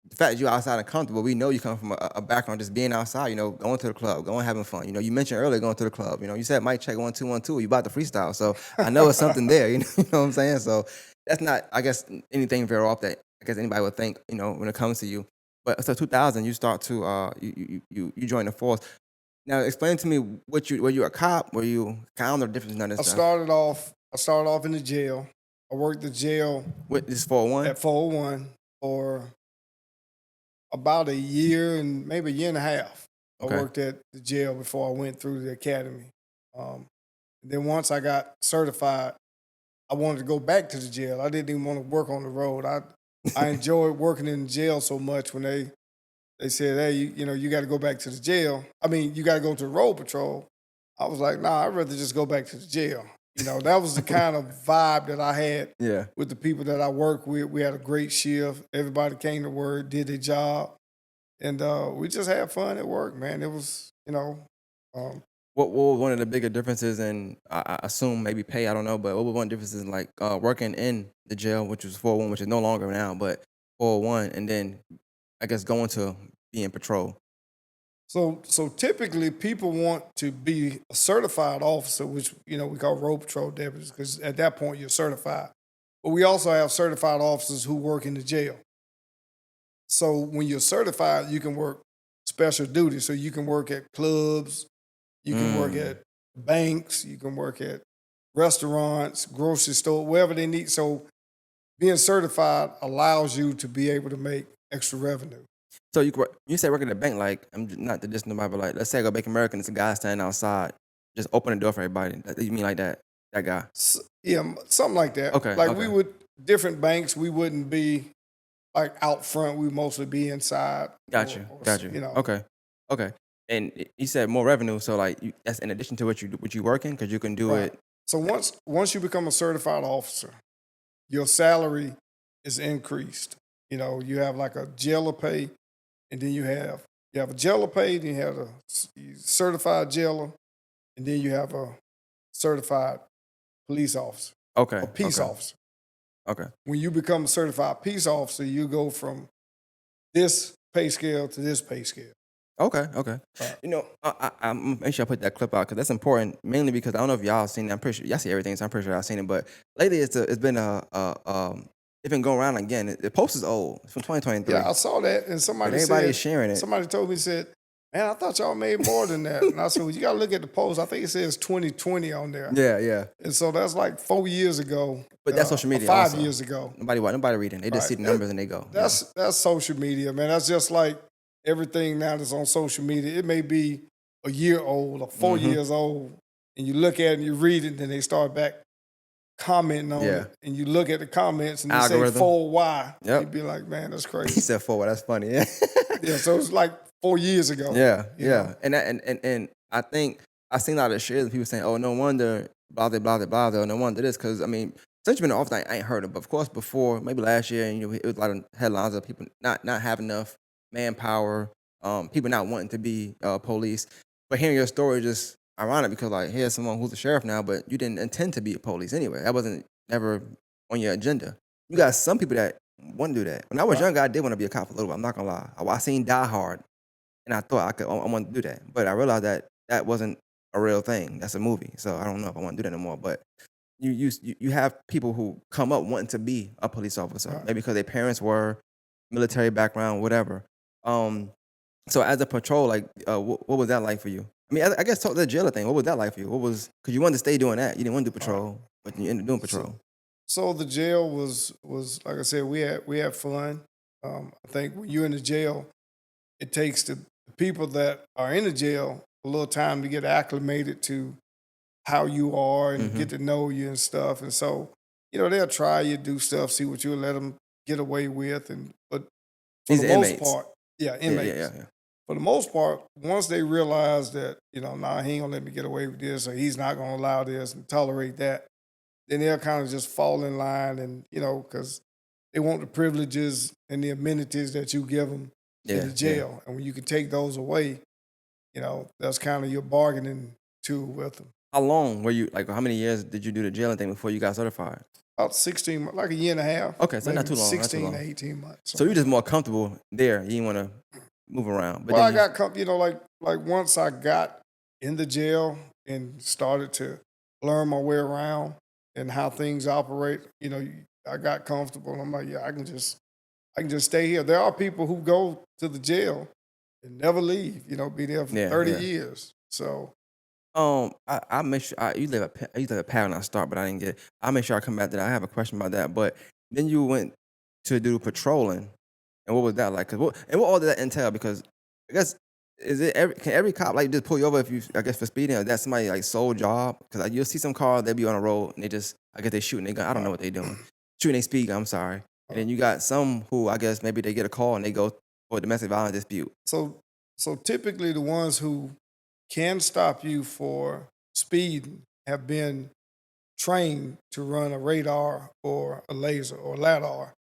the fact that you're outside and comfortable, we know you come from a background just being outside, going to the club, going having fun. You mentioned earlier going to the club. You said mic check 1 2 1 2. You about to freestyle, so I know it's something there. You know what I'm saying? So that's not, I guess, anything very off that I guess anybody would think. When it comes to you. But so 2000, you start to you join the force. Now explain to me what you were you a cop? Were you I don't know the difference in none of I this stuff. started off in the jail. I worked the jail What this 401? at 401 for about a year and maybe a year and a half. I Okay. worked at the jail before I went through the academy. Um, then once I got certified, I wanted to go back to the jail. I didn't even want to work on the road. I enjoyed working in the jail so much when they said, "Hey, you know, you got to go back to the jail. I mean, you got to go to the road patrol." I was like, "Nah, I'd rather just go back to the jail." You know, that was the kind of vibe that I had Yeah. with the people that I work with. We had a great shift. Everybody came to work, did their job, and we just had fun at work, man. It was, um, What was one of the bigger differences in I assume maybe pay, I don't know, but what was one of the differences in like working in the jail, which was 401, which is no longer now, but 401, and then I guess going to being patrol. so typically people want to be a certified officer, which we call road patrol deputies, because at that point you're certified. But we also have certified officers who work in the jail. So when you're certified, you can work special duty. So you can work at clubs, you can work Mm. at banks, you can work at restaurants, grocery store, wherever they need. So being certified allows you to be able to make extra revenue. So you say work at a bank, like not to diss nobody, but like let's say I go Bank America and it's a guy standing outside, just open the door for everybody. You mean like that? That guy? Yeah, something like that. Okay, Like we okay, would different banks, we wouldn't be like out front. We mostly be inside, got you, got you. Okay, okay. And you said more revenue, so like that's in addition to what you working, because you can do right. it. So once you become a certified officer, your salary is increased. You have like a jailer pay, and then you have a jailer pay, then you have a certified jailer, and then you have a certified police officer Okay, or peace okay, officer. okay. When you become a certified peace officer, you go from this pay scale to this pay scale. Okay, okay. Right. I'm make sure I put that clip out because that's important. Mainly because I don't know if y'all seen it. I'm pretty sure y'all see everything, so I'm pretty sure y'all seen it. But lately, it's been it's been going around again. The post is old. It's from Yeah, 2023, I saw that, and but somebody everybody is said, sharing it. somebody told me, said, "Man, I thought y'all made more than that." And I said, "Well, you got to look at the post. I think it says 2020 on there, Yeah, yeah. and so that's like 4 years ago, But that's social or media five also. years ago." Nobody reading. They just Right? see the numbers and they go. Yeah. That's social media, man. That's just like everything now that's on social media. It may be a year old or four Mm-hmm. years old, and you look at it and you read it, and then they start back commenting on Yeah. it, and you look at the comments and they say Algorithm. 4Y. You'd Yep. be like, man, that's He crazy. said forward. That's funny. Yeah. Yeah, so it's like 4 years ago, Yeah, you know? yeah, and I think I seen a lot of shares of people saying, "Oh, no wonder blah blah blah blah blah. No wonder this." Because I mean, since you've been off, I ain't heard of. But of course, before maybe last year, and it was a lot of headlines of people not having enough manpower, people not wanting to be police. But hearing your story just ironic because like here's someone who's a sheriff now, but you didn't intend to be a police anyway. That wasn't never on your agenda. You Yeah, got some people that want to do that. When I was right, younger, I did want to be a cop a little bit. I'm not gonna lie. I seen Die Hard. And I thought I wanted to do that, but I realized that that wasn't a real thing. That's a movie, so I don't know if I want to do that anymore. But you have people who come up wanting to be a police officer, right. maybe because their parents were military background, whatever. Um, so as a patrol, like, what was that like for you? I mean, I guess talk the jailer thing. What was that like for you? What was because you wanted to stay doing that. You didn't want to do All right. patrol, but you ended up doing So, patrol. so the jail was like I said, we had fun. I think when you're in the jail, it takes the people that are in the jail a little time to get acclimated to how you are and Hmm. get to know you and stuff. And so, they'll try you, do stuff, see what you'll let them get away with. But for These the are most inmates. part, yeah, Yeah, yeah, inmates. yeah, yeah. For the most part, once they realize that, nah, he ain't gonna let me get away with this, or he's not gonna allow this and tolerate that, then they'll kind of just fall in line and, because they want the privileges and the amenities that you give them in Yeah, the yeah. jail. And when you can take those away, that's kind of your bargaining tool with them. How long were you like? How many years did you do the jailing thing before you got certified? About 16, like a year and a half, Okay, so not maybe too long, not too 16 to long. 18 months, So something you're like just that. more comfortable there. You didn't want to move around, but Well, then I you. got, like once I got in the jail and started to learn my way around and how things operate, I got comfortable and I'm like, yeah, I can just stay here. There are people who go to the jail and never leave, be there for Yeah, 30 yeah. years. So, I make sure I you live at Pat when I start, but I didn't get. I make sure I come back to that. I have a question about that. But then you went to do patrolling, and what was that like? 'Cause what all did that entail? Because I guess is it can every cop like just pull you over if you I guess for speeding, or that's somebody like sole job? Because like, you'll see some cars they be on the road and they just I guess they shooting they gun. I don't know right, what they doing. Shooting they speed gun, I'm sorry. And right. then you got some who I guess maybe they get a call and they go for a domestic violence dispute. So, so typically the ones who can stop you for speeding have been trained to run a radar or a laser or LiDAR.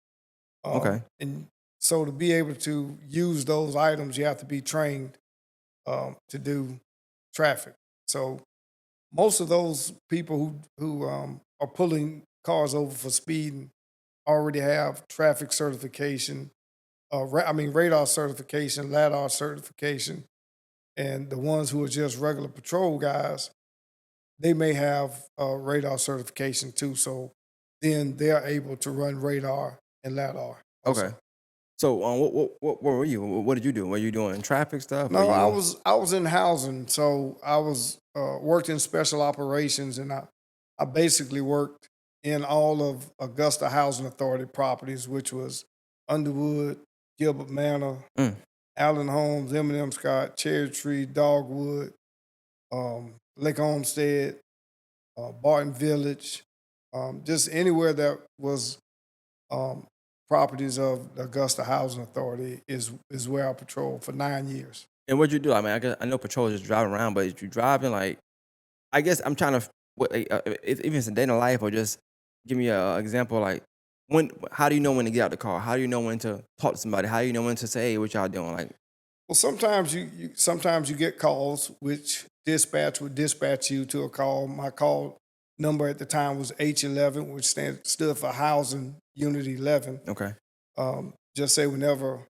Okay, And so to be able to use those items, you have to be trained to do traffic. So most of those people who are pulling cars over for speeding already have traffic certification. I mean radar certification, LiDAR certification, and the ones who are just regular patrol guys, they may have radar certification too. So then they're able to run radar and LiDAR okay. also. So, what were you? What did you do? Were you doing traffic stuff? Were No, I you was I was in housing, so I was worked in special operations, and I basically worked in all of Augusta Housing Authority properties, which was Underwood, Gilbert Manor, mm. Allen Homes, M&M Scott, Cherry Tree, Dogwood, Lake Homestead, Barton Village, just anywhere that was um, properties of the Augusta Housing Authority is where I patrolled for 9 years. And what'd you do? I mean, I know patrol is just driving around, but if you driving like, I guess I'm trying to what like, if, even if it's a day in the life or just give me a example like when how do you know when to get out the car? How do you know when to talk to somebody? How do you know when to say, hey, what y'all doing? Like, Well, sometimes you get calls which dispatch would dispatch you to a call. My call number at the time was H11, which stood for Housing Unit 11. okay, Just say whenever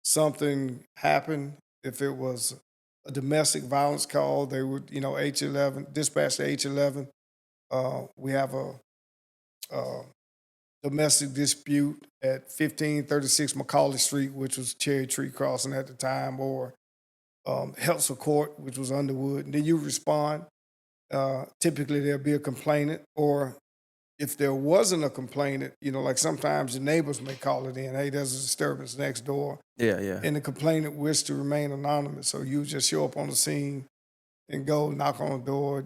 something happened, if it was a domestic violence call, they would H11 dispatch to H11. We have a domestic dispute at 1536 Macaulay Street, which was Cherry Tree Crossing at the time, or Heltzer Court, which was Underwood. And then you respond. Typically, there'll be a complainant, or if there wasn't a complainant, like sometimes the neighbors may call it in. Hey, there's a disturbance next door, yeah, yeah. and the complainant wished to remain anonymous. So you just show up on the scene and go knock on the door,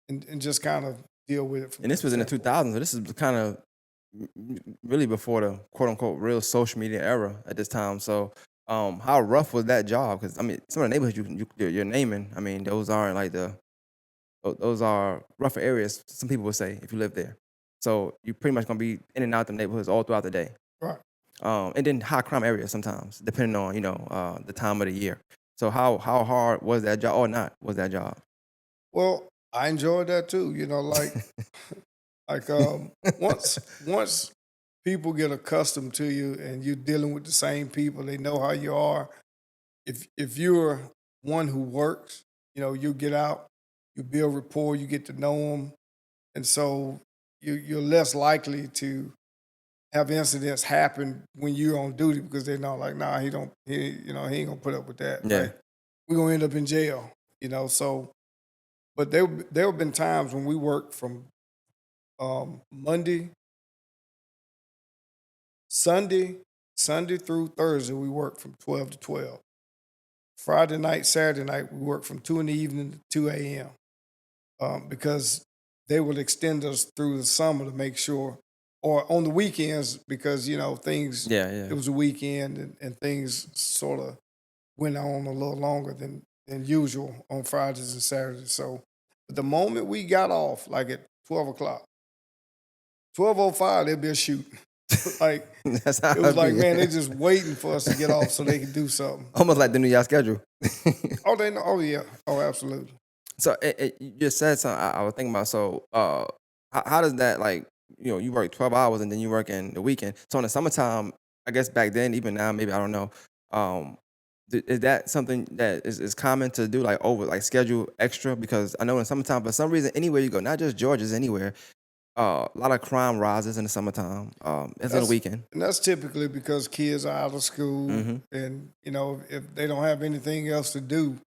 and just kind of deal with it from And this that was in the standpoint. 2000s, so this is kind of really before the quote unquote real social media era at this time. So, how rough was that job? Because I mean, some of the neighborhoods you're naming, I mean, those aren't like those are rougher areas. Some people would say if you live there. So you're pretty much gonna be in and out the neighborhoods all throughout the day. Right. And then high crime areas sometimes, depending on the time of the year. So how hard was that job or not was that job? Well, I enjoyed that too. Like once people get accustomed to you and you're dealing with the same people, they know how you are. If you're one who works, you get out, you build rapport, you get to know them, and so you're less likely to have incidents happen when you're on duty because they know like, nah, he ain't gonna put up with that. Yeah. Like we're gonna end up in jail, So, but there have been times when we worked from Monday, Sunday, Sunday through Thursday, we worked from 12 to 12. Friday night, Saturday night, we worked from 2 in the evening to 2 a.m. Because they would extend us through the summer to make sure, or on the weekends because things. Yeah, yeah. It was a weekend and things sort of went on a little longer than usual on Fridays and Saturdays. So, but the moment we got off, like at 12 o'clock, 12:05, there'd be a shoot. Like That's how it was it like, be. man, they just waiting for us to get off so they can do something. Almost like the New York schedule. Oh, they know. Oh, yeah. Oh, absolutely. So you just said something I was thinking about. So how does that like you work 12 hours and then you work in the weekend. So in the summertime, I guess back then, even now, maybe I don't know. Um, is that something that is common to do like over like schedule extra? Because I know in summertime, for some reason, anywhere you go, not just Georgia's anywhere, a lot of crime rises in the summertime. It's in the That's weekend. and that's typically because kids are out of school, Hmm. and if they don't have anything else to do,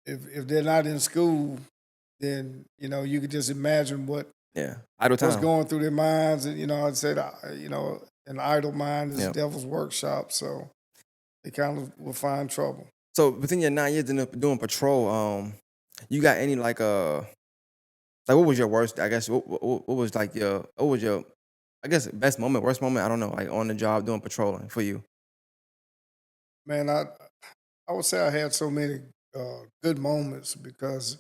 if they're not in school, then you could just imagine Yeah, idle what's time. going through their minds. And I'd say that an idle mind is Yeah. devil's workshop, so they kind of will find trouble. So within your 9 years doing patrol, you got any like what was your worst? I guess what was like your what was your I guess best moment, worst moment? I don't know. Like on the job doing patrolling for you. Man, I would say I had so many good moments because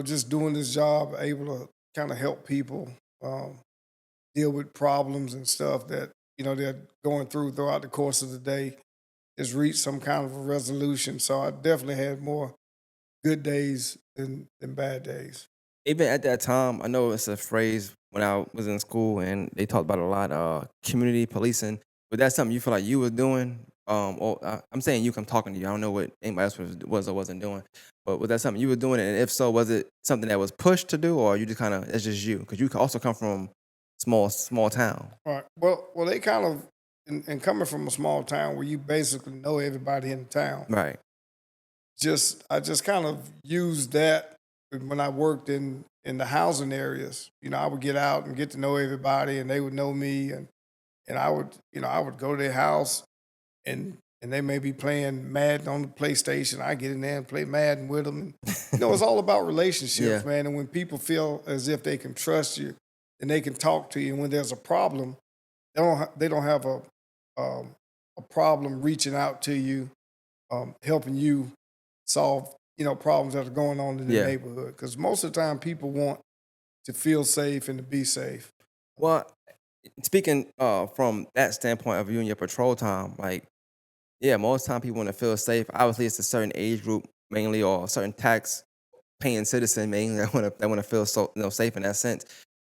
just doing this job, able to kind of help people um, deal with problems and stuff that they're going through throughout the course of the day, has reached some kind of a resolution. So I definitely had more good days than bad days. Even at that time, I know it's a phrase when I was in school and they talked about it a lot, community policing. But that's something you feel like you were doing. Or I'm saying you, 'cause I'm talking to you. I don't know what anybody else was or wasn't doing. But was that something you were doing? And if so, was it something that was pushed to do, or you just kind of it's just you? Because you could also come from small town. Right. Well, they kind of, and coming from a small town where you basically know everybody in the town, Right. I just kind of used that when I worked in the housing areas. I would get out and get to know everybody, and they would know me, and I would go to their house, and they may be playing Madden on the PlayStation. I get in there and play Madden with them. And, it's all about Yeah. relationships, man. And when people feel as if they can trust you and they can talk to you, and when there's a problem, they don't have a problem reaching out to you, helping you solve problems that are going on in the Yeah. neighborhood. Because most of the time, people want to feel safe and to be safe. Well, speaking from that standpoint of you and your patrol time, like yeah, most time people want to feel safe. Obviously, it's a certain age group mainly, or a certain tax paying citizen mainly that want to feel so safe in that sense.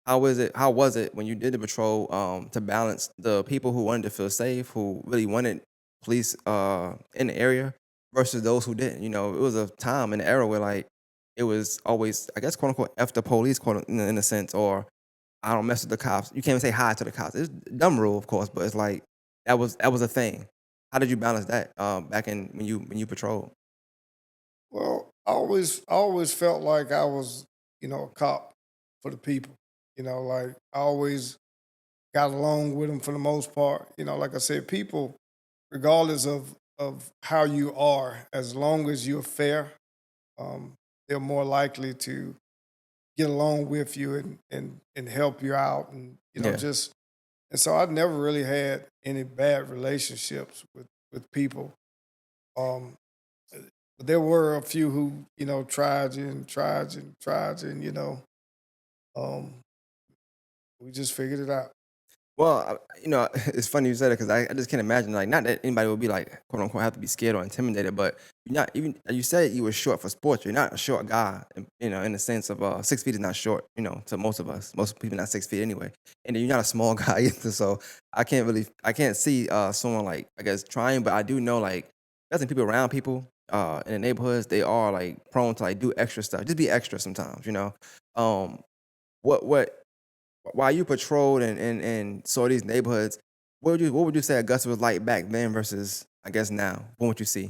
How was it when you did the patrol to balance the people who wanted to feel safe, who really wanted police in the area, versus those who didn't? It was a time in the era where like it was always, I guess, quote unquote, F the police, quote in a sense, or I don't mess with the cops. You can't even say hi to the cops. It's a dumb rule, of course, but it's like that was a thing. How did you balance that back in when you patrolled? Well, I always felt like I was, a cop for the people. Like I always got along with them for the most part. Like I said, people, regardless of how you are, as long as you're fair, um, they're more likely to get along with you and help you out, and Yeah, just. And so I never really had any bad relationships with people. Um, but there were a few who, tried you, and um, we just figured it out. well, it's funny you said it because I just can't imagine, like, not that anybody would be like, quote unquote, have to be scared or intimidated, but you're not even. You said you were short for sports. You're not a short guy, in the sense of 6 feet is not short, to most of us. Most people not 6 feet anyway, and then you're not a small guy either. So I can't see someone like I guess trying, but I do know like there's some people around people in the neighborhoods. They are like prone to like do extra stuff, just be extra sometimes. Um, what while you patrolled and saw these neighborhoods, what would you say Augusta was like back then versus I guess now? What would you see?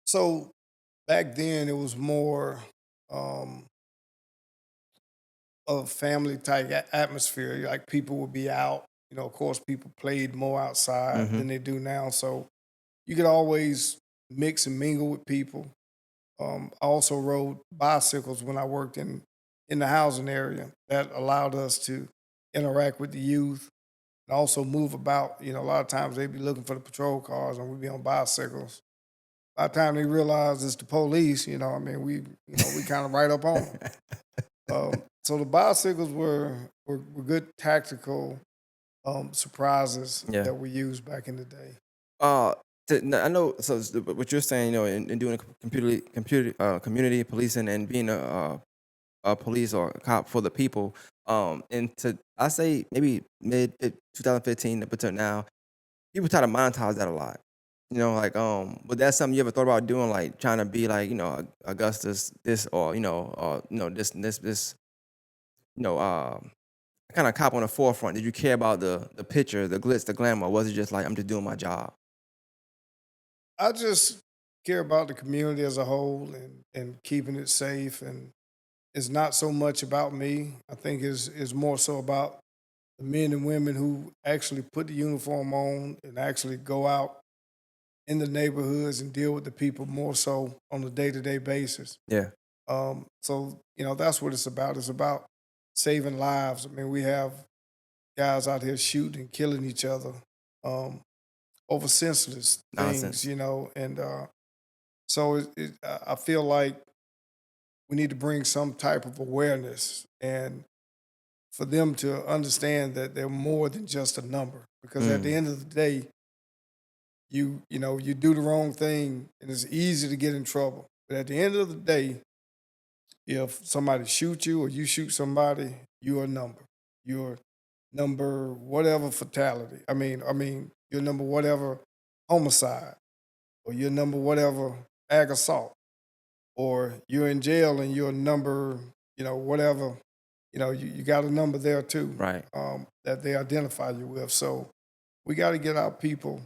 So back then, it was more um, of family type atmosphere. Like people would be out. Of course, people played more outside Hmm. than they do now. So you could always mix and mingle with people. I also rode bicycles when I worked in the housing area. That allowed us to interact with the youth and also move about. A lot of times they'd be looking for the patrol cars, and we'd be on bicycles. By the time they realize it's the police, I mean, we kind of right up on them. So the bicycles were good tactical surprises Yeah. that we used back in the day. Uh, I know. So what you're saying, in doing community policing and being a police or a cop for the people, and to I say maybe mid 2015 up until now, people try to monetize that a lot. Like, but that's something you ever thought about doing, like trying to be like, Augustus this or this, kind of cop on the forefront. Did you care about the picture, the glitz, the glamour? Or was it just like I'm just doing my job? I just care about the community as a whole and keeping it safe. And it's not so much about me. I think is more so about the men and women who actually put the uniform on and actually go out in the neighborhoods and deal with the people more so on a day-to-day basis. Yeah, So that's what it's about. It's about saving lives. I mean, we have guys out here shooting and killing each other um, over senseless things, nonsense. and so I feel like we need to bring some type of awareness and for them to understand that they're more than just a number. Because at the Mm, end of the day, you do the wrong thing and it's easy to get in trouble. But at the end of the day, if somebody shoots you or you shoot somebody, you're a number. You're number whatever fatality. I mean, you're number whatever homicide, or you're number whatever ag assault, or you're in jail and you're number, whatever. You got a number there too, right. that they identify you with. So we got to get our people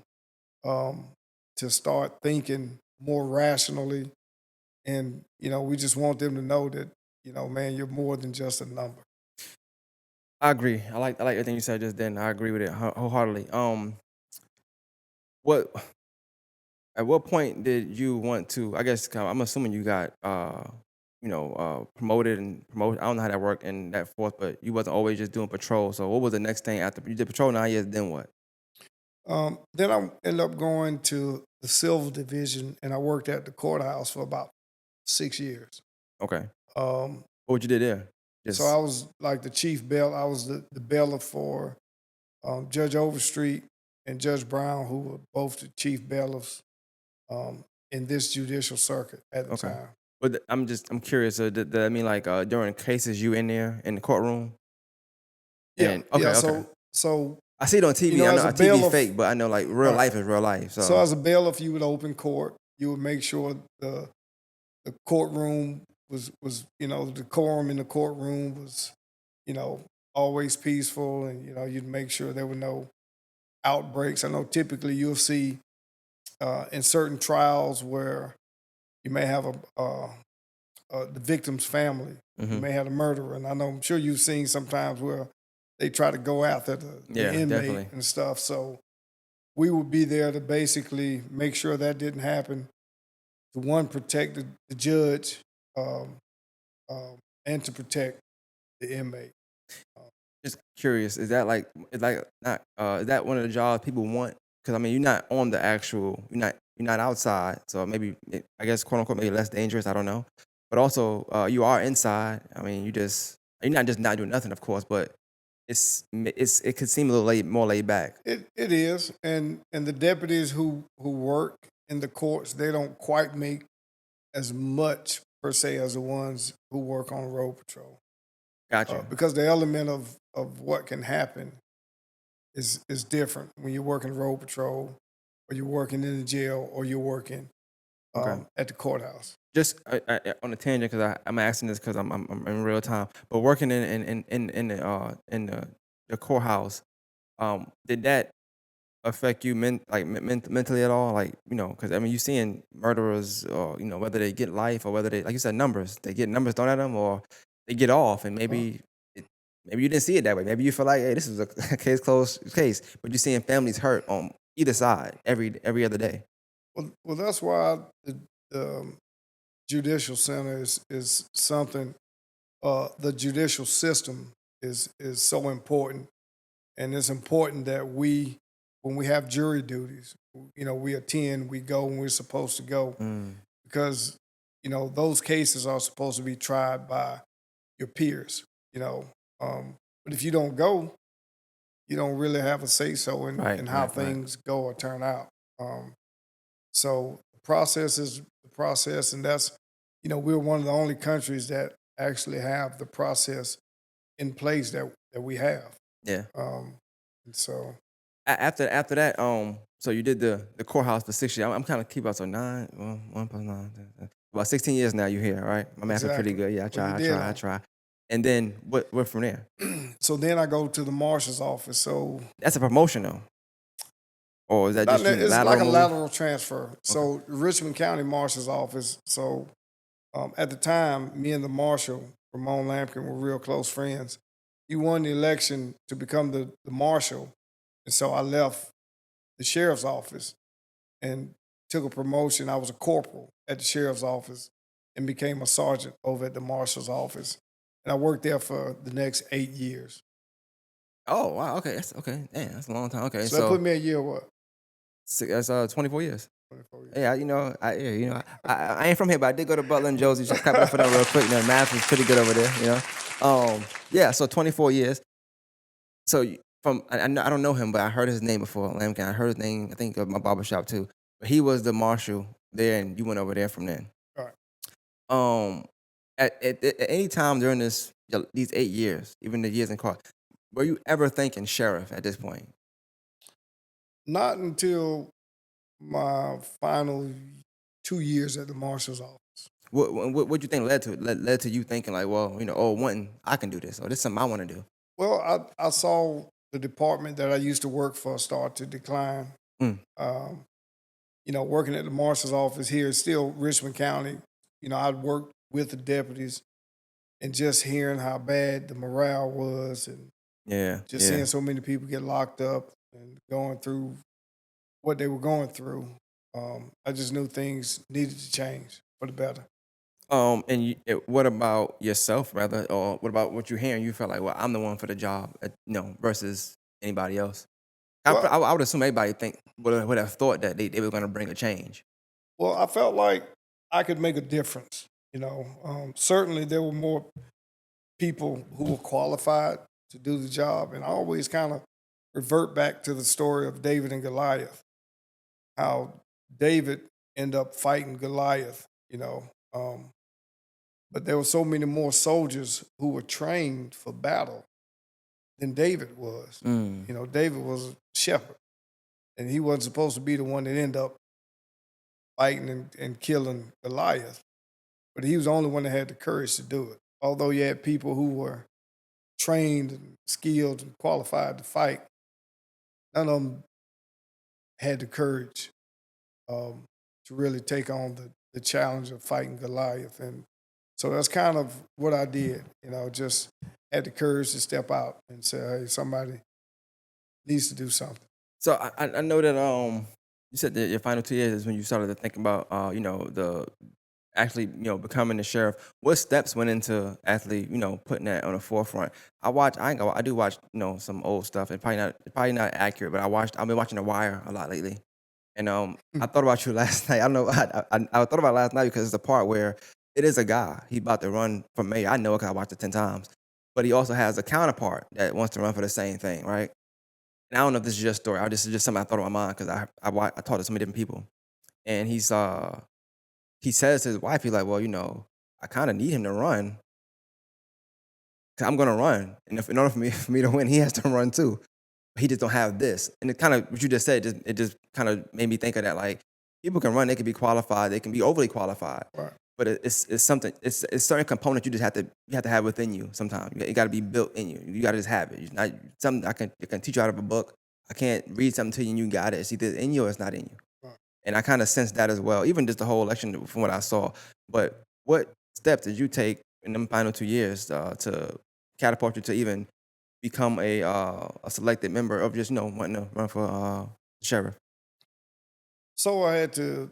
um, to start thinking more rationally, and we just want them to know that man, you're more than just a number. I agree. I like everything you said just then. I agree with it wholeheartedly. What At what point did you want to? I guess I'm assuming you got promoted and promoted. I don't know how that worked in that force, but you wasn't always just doing patrol. So what was the next thing after you did patrol 9 years? Then what? Then I ended up going to the civil division, and I worked at the courthouse for about 6 years. Okay. Um, What would you did there? so I Just was like the chief bail. I was the bailiff for Judge Overstreet and Judge Brown, who were both the chief bailiffs in this judicial circuit at the okay. time. But I'm curious. Did I mean like during cases you in there in the courtroom? Yeah, And yeah. okay, okay. So I see it on TV. I as know a TV bailiff, fake, but I know like real right? life is real life. So So as a bailiff, you would open court. You would make sure the courtroom was the decorum in the courtroom was you know always peaceful, and you'd make sure there were no outbreaks. I know typically you'll see in certain trials where you may have the victim's family. You hmm may have a murderer, and I'm sure you've seen sometimes where they try to go after the yeah, inmate definitely. and stuff. So we would be there to basically make sure that didn't happen. To one, protect the judge, um, and to protect the inmate. Um, Just curious, is like not is that one of the jobs people want? Because I mean, you're not on the actual, you're not outside, so maybe I guess quote unquote maybe less dangerous. I don't know, but also you are inside. I mean, you're not just not doing nothing, of course, but it could seem a little more laid back. it is, and the deputies who work in the courts, they don't quite make as much per se as the ones who work on road patrol, Got you. because the element of what can happen is different when you're working road patrol, or you're working in the jail, or you're working Okay. at the courthouse. Just on a tangent, because I'm asking this because I'm in real time. But working in the courthouse, did that affect you mentally at all? Like, because I mean, you seeing murderers, or whether they get life or whether they, like you said, numbers. They get numbers thrown at them, or they get off, and Uh, maybe you didn't see it that way. Maybe you feel like, hey, this is a case closed case, but you're seeing families hurt on either side every other day. well, that's why the judicial center is something. The judicial system is so important, and it's important that when we have jury duties, we attend, we go when we're supposed to go, Mm, because those cases are supposed to be tried by your peers. You know, but if you don't go, you don't really have a say so in how right. things go or turn out. Um, so the process is the process, and that's we're one of the only countries that actually have the process in place that we have. Yeah. Um, and so After that, so you did the courthouse for 6 years. I'm kinda keep up, so 9, 1 plus 9, about 16 years now you're here, right? My math is pretty Exactly. good. Yeah, I Well, you try, I did try, I on. try. And then what from there? So then I go to the marshal's office. So That's a promotion though, or is that not just you it's like lateral a move? lateral transfer. Okay. So Richmond County Marshal's office. So at the time, me and the marshal, Ramon Lampkin, were real close friends. He won the election to become the marshal, and so I left the sheriff's office and took a promotion. I was a corporal at the sheriff's office and became a sergeant over at the marshal's office. And I worked there for the next 8 years. Oh, wow, okay, that's okay. Damn, that's a long time. Okay, So that put so me a year what? that's 24 years. 24 years. Yeah, I ain't from here, but I did go to Butler and Josie. Just clap it up for them real quick. Math is pretty good over there. Yeah, so 24 years. So I don't know him, but I heard his name before, Lamkin. I heard his name, I think, at my barber shop too. But he was the marshal there, and you went over there from then. All right. Um, at any time during these 8 years, even the years in court, were you ever thinking sheriff at this point? Not until my final 2 years at the marshal's office. What you think led to you thinking like, well, oh, one, I can do this, or this is something I want to do. Well, I saw the department that I used to work for start to decline. Mm, Um, working at the marshal's office here, still Richmond County, I'd worked with the deputies and just hearing how bad the morale was and yeah, just yeah. seeing so many people get locked up and going through what they were going through, I just knew things needed to change for the better. What about yourself, rather, or what about what you're hearing? You felt like, well, I'm the one for the job, versus anybody else. Well, I would assume everybody would have thought that they were going to bring a change. I felt like I could make a difference. Certainly there were more people who were qualified to do the job, and I always kind of revert back to the story of David and Goliath. How David ended up fighting Goliath. But there were so many more soldiers who were trained for battle than David was. Mm, David was a shepherd, and he wasn't supposed to be the one that ended up fighting and killing Goliath. But he was the only one that had the courage to do it. Although you had people who were trained and skilled and qualified to fight, none of them had the courage to really take on the challenge of fighting Goliath. And so that's kind of what I did, just had the courage to step out and say, hey, somebody needs to do something. so I know that you said that your final 2 years is when you started to think about the actually becoming the sheriff. What steps went into actually putting that on the forefront? I do watch some old stuff. Probably not accurate, but I've been watching The Wire a lot lately. And I thought about you last night. I don't know. I thought about it last night because it's the part where it is a guy. He about to run for mayor. I know it 'cause I watched it 10 times. But he also has a counterpart that wants to run for the same thing, right? And I don't know if this is your story. This is just something I thought on my mind because I talked to so many different people. And he says to his wife, he's like, well, I kind of need him to run 'cause I'm gonna run, and if in order for me for me to win, he has to run too. He just don't have this. And it kind of what you just said, it just kind of made me think of that. Like people can run, they can be qualified, they can be overly qualified, Right. but it's something. It's certain components you have to have within you. Sometimes you got to be built in you. You got to just have it. It's not something I can teach you out of a book. I can't read something to you and you got it. It's either in you or it's not in you. Right. And I kind of sensed that as well. Even just the whole election from what I saw. But what steps did you take in them final 2 years to catapult you to even become a selected member of just wanting to run for sheriff. So I had to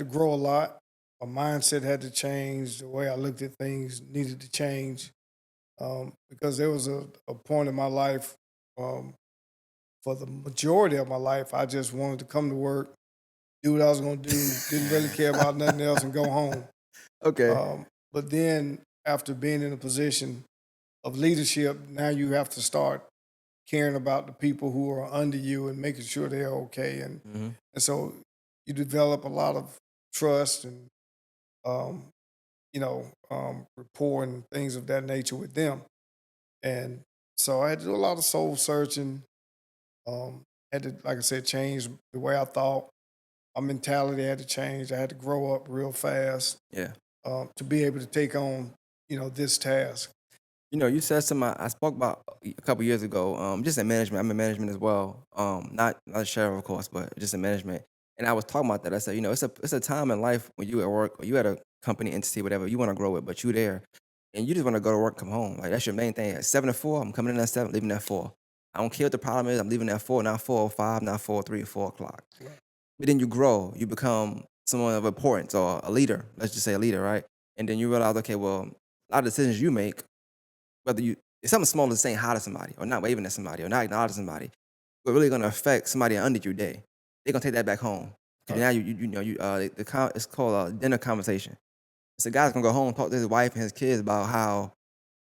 grow a lot. My mindset had to change. The way I looked at things needed to change because there was a point in my life, um, for the majority of my life, I just wanted to come to work, do what I was going to do, didn't really care about nothing else, and go home. Okay. But then, after being in a position of leadership, now you have to start caring about the people who are under you and making sure they're okay. Hmm. And so you develop a lot of trust and um, rapport and things of that nature with them. And so I had to do a lot of soul searching, had to, like I said, change the way I thought. My mentality had to change. I had to grow up real fast Yeah. to be able to take on, this task. You said something I spoke about a couple years ago. Just in management. I'm in management as well. Not a sheriff, of course, but just in management. And I was talking about that. I said, it's a time in life when you at work or you at a company entity, whatever you want to grow it, but you there, and you just want to go to work, come home. Like that's your main thing. At 7 to 4, I'm coming in at 7, leaving at 4. I don't care what the problem is. I'm leaving at 4, not 4:05, not 4:03, 4 o'clock. Right. But then you grow. You become someone of importance or a leader. Let's just say a leader, right? And then you realize, okay, well, a lot of decisions you make whether you it's something small as saying hi to somebody or not waving at somebody or not acknowledging somebody, but really gonna affect somebody under you day. They're gonna take that back home. Because Right. now it's called a dinner conversation. So the guy's gonna go home and talk to his wife and his kids about how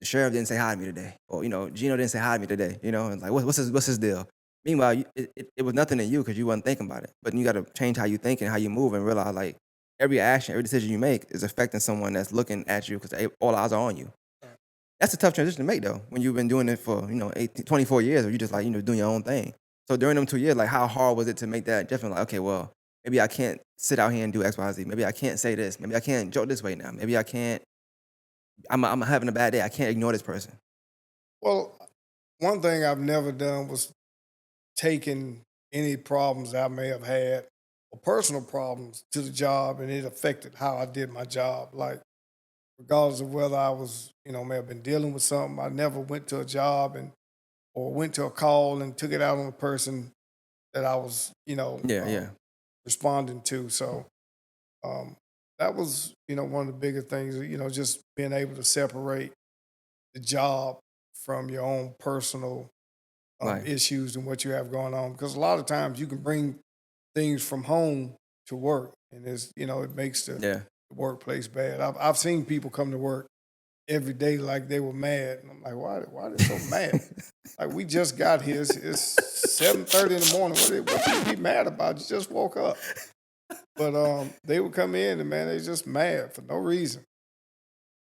the sheriff didn't say hi to me today, or Gino didn't say hi to me today. And like what's his deal? Meanwhile, it was nothing in you because you wasn't thinking about it. But you got to change how you think and how you move and realize like every action, every decision you make is affecting someone that's looking at you because all eyes are on you. Right. That's a tough transition to make though, when you've been doing it for, 18, 24 years or you just like, doing your own thing. So during them 2 years, like how hard was it to make that different? Like, okay, well, maybe I can't sit out here and do X, Y, Z. Maybe I can't say this. Maybe I can't joke this way now. Maybe I can't, I'm having a bad day. I can't ignore this person. Well, one thing I've never done was taken any problems I may have had or personal problems to the job and it affected how I did my job. Like, regardless of whether I was, may have been dealing with something, I never went to a job and or went to a call and took it out on the person that I was, Yeah, yeah. responding to. So um, that was, one of the bigger things, just being able to separate the job from your own personal Like, issues and what you have going on. Because a lot of times you can bring things from home to work, and it makes the yeah. workplace bad. I've seen people come to work every day like they were mad, and I'm like, why they so mad? Like we just got here. It's 7:30 in the morning. What you be mad about? You just woke up. But they would come in and man, they just mad for no reason.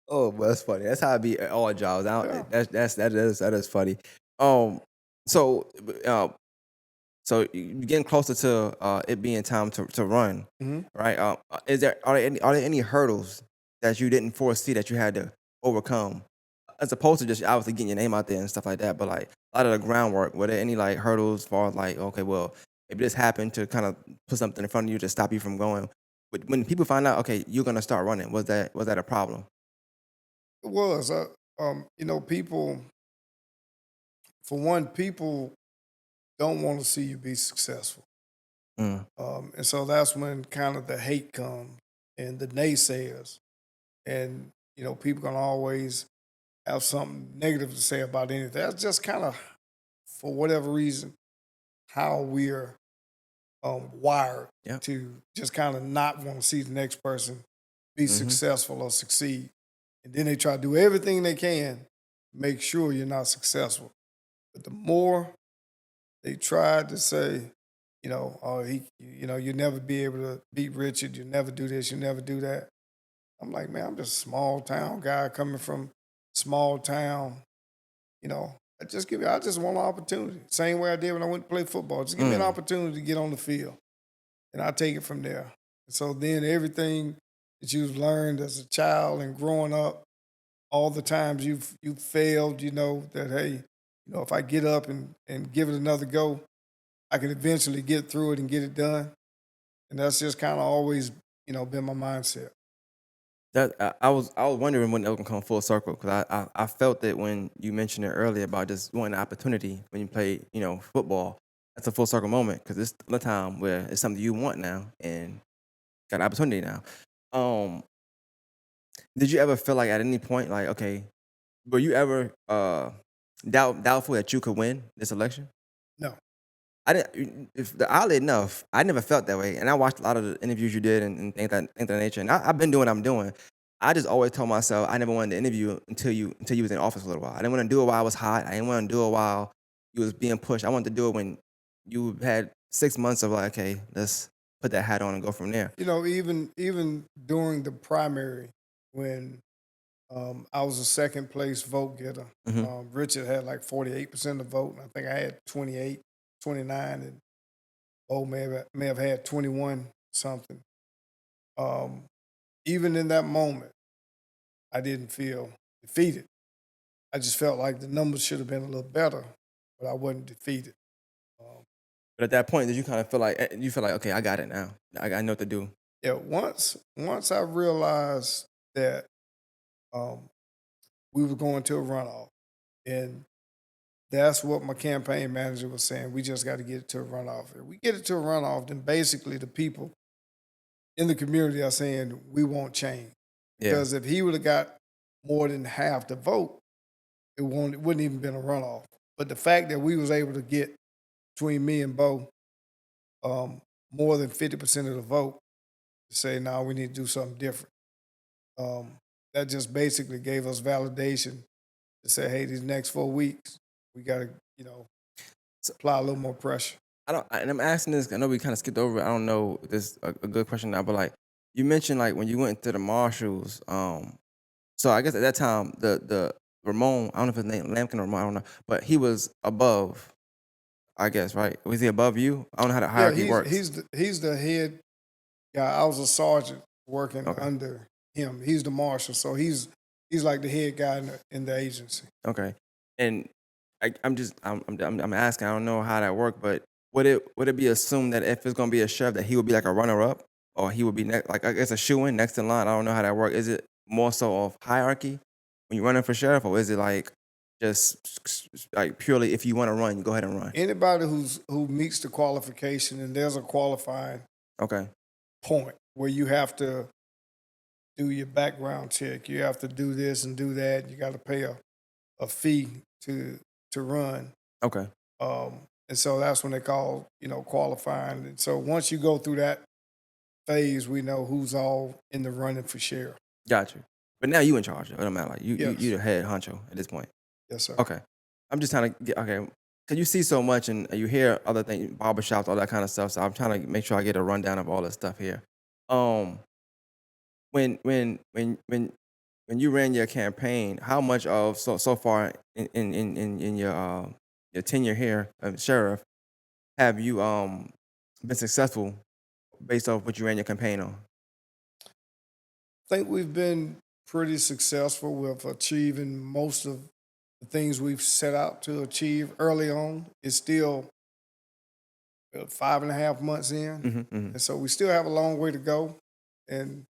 Oh, well, that's funny. That's how it be at all jobs. I Yeah. don't, that is funny. Um, so, so you getting closer to it being time to run, Mhm. right? Are there any hurdles that you didn't foresee that you had to overcome, as opposed to just obviously getting your name out there and stuff like that? But like a lot of the groundwork, were there any like hurdles as far as like, okay, well, maybe this happened to kind of put something in front of you to stop you from going? But when people find out, okay, you're gonna start running, was that a problem? It was. People, for one, people don't want to see you be successful. Mm, And so that's when kind of the hate comes and the naysayers. And, people can always have something negative to say about anything. That's just kind of, for whatever reason, how we're wired yeah. to just kind of not want to see the next person be Mm-hmm. successful or succeed. And then they try to do everything they can to make sure you're not successful. But the more they tried to say, oh, you'll never be able to beat Richard, you'll never do this, you'll never do that. I'm like, man, I'm just a small town guy coming from small town, you know. I just want an opportunity. Same way I did when I went to play football. Just give me an Mm. opportunity to get on the field. And I take it from there. So then everything that you've learned as a child and growing up, all the times you've failed, that hey, if I get up and give it another go, I can eventually get through it and get it done. And that's just kind of always, been my mindset. I was wondering when it was gonna come full circle because I felt that when you mentioned it earlier about just wanting an opportunity when you play football, that's a full circle moment because it's the time where it's something you want now and got an opportunity now. Um, did you ever feel like at any point like okay, were you ever doubtful that you could win this election? No. I didn't. If oddly enough, I never felt that way, and I watched a lot of the interviews you did and things of that nature. And I've been doing what I'm doing. I just always told myself I never wanted to interview until you was in office for a little while. I didn't want to do it while I was hot. I didn't want to do it while you was being pushed. I wanted to do it when you had 6 months of like, okay, let's put that hat on and go from there. Even during the primary when I was a second place vote getter. Hmm. Richard had like 48% of the vote, and I think I had 28, 29, Bo may have had 21 something. Um, Even in that moment, I didn't feel defeated. I just felt like the numbers should have been a little better, but I wasn't defeated. Um, But at that point, did you kind of feel like you feel like, okay, I got it now. I know what to do. yeah, once I realized that um, we were going to a runoff, and that's what my campaign manager was saying. We just got to get it to a runoff. If we get it to a runoff, then basically the people in the community are saying we won't change. Yeah, Because if he would have got more than half the vote, it wouldn't even been a runoff. But the fact that we was able to get between me and Bo um, more than 50% of the vote to say, no, we need to do something different. Um, that just basically gave us validation to say, hey, these next 4 weeks, we got to, so apply a little more pressure. and I'm asking this. I know we kind of skipped over it. I don't know if this is a good question now, but like you mentioned, like when you went to the marshals. So I guess at that time, the Ramon, I don't know if his name Lampkin or Ramon, I don't know, but he was above, I guess, right? Was he above you? I don't know how the Yeah, hierarchy he's works. he's the, he's the head guy. I was a sergeant working Okay, under him. He's the marshal, so he's like the head guy in the agency. okay. And I'm asking. I don't know how that worked, but would it be assumed that if it's gonna be a sheriff that he would be like a runner up, or he would be next, like I guess a shoe in next in line? I don't know how that works. Is it more so of hierarchy when you're running for sheriff, or is it like just like purely if you want to run, you go ahead and run? Anybody who meets the qualification, and there's a qualifying Okay, point where you have to do your background check. You have to do this and do that. You got to pay a fee to run. okay, And so that's when they call, qualifying. And so once you go through that phase, we know who's all in the running for sheriff. got you. But now you in charge. It don't matter. Like you Yes. the head honcho at this point. Yes, sir. Okay. I'm just trying to get okay. Cause you see so much and you hear other things, barbershops, all that kind of stuff. So I'm trying to make sure I get a rundown of all this stuff here. Um, when you ran your campaign, how much of so far in your tenure here, sheriff, have you been successful based off what you ran your campaign on? I think we've been pretty successful with achieving most of the things we've set out to achieve early on. It's still 5.5 months in. Hmm, hmm. And so we still have a long way to go. And,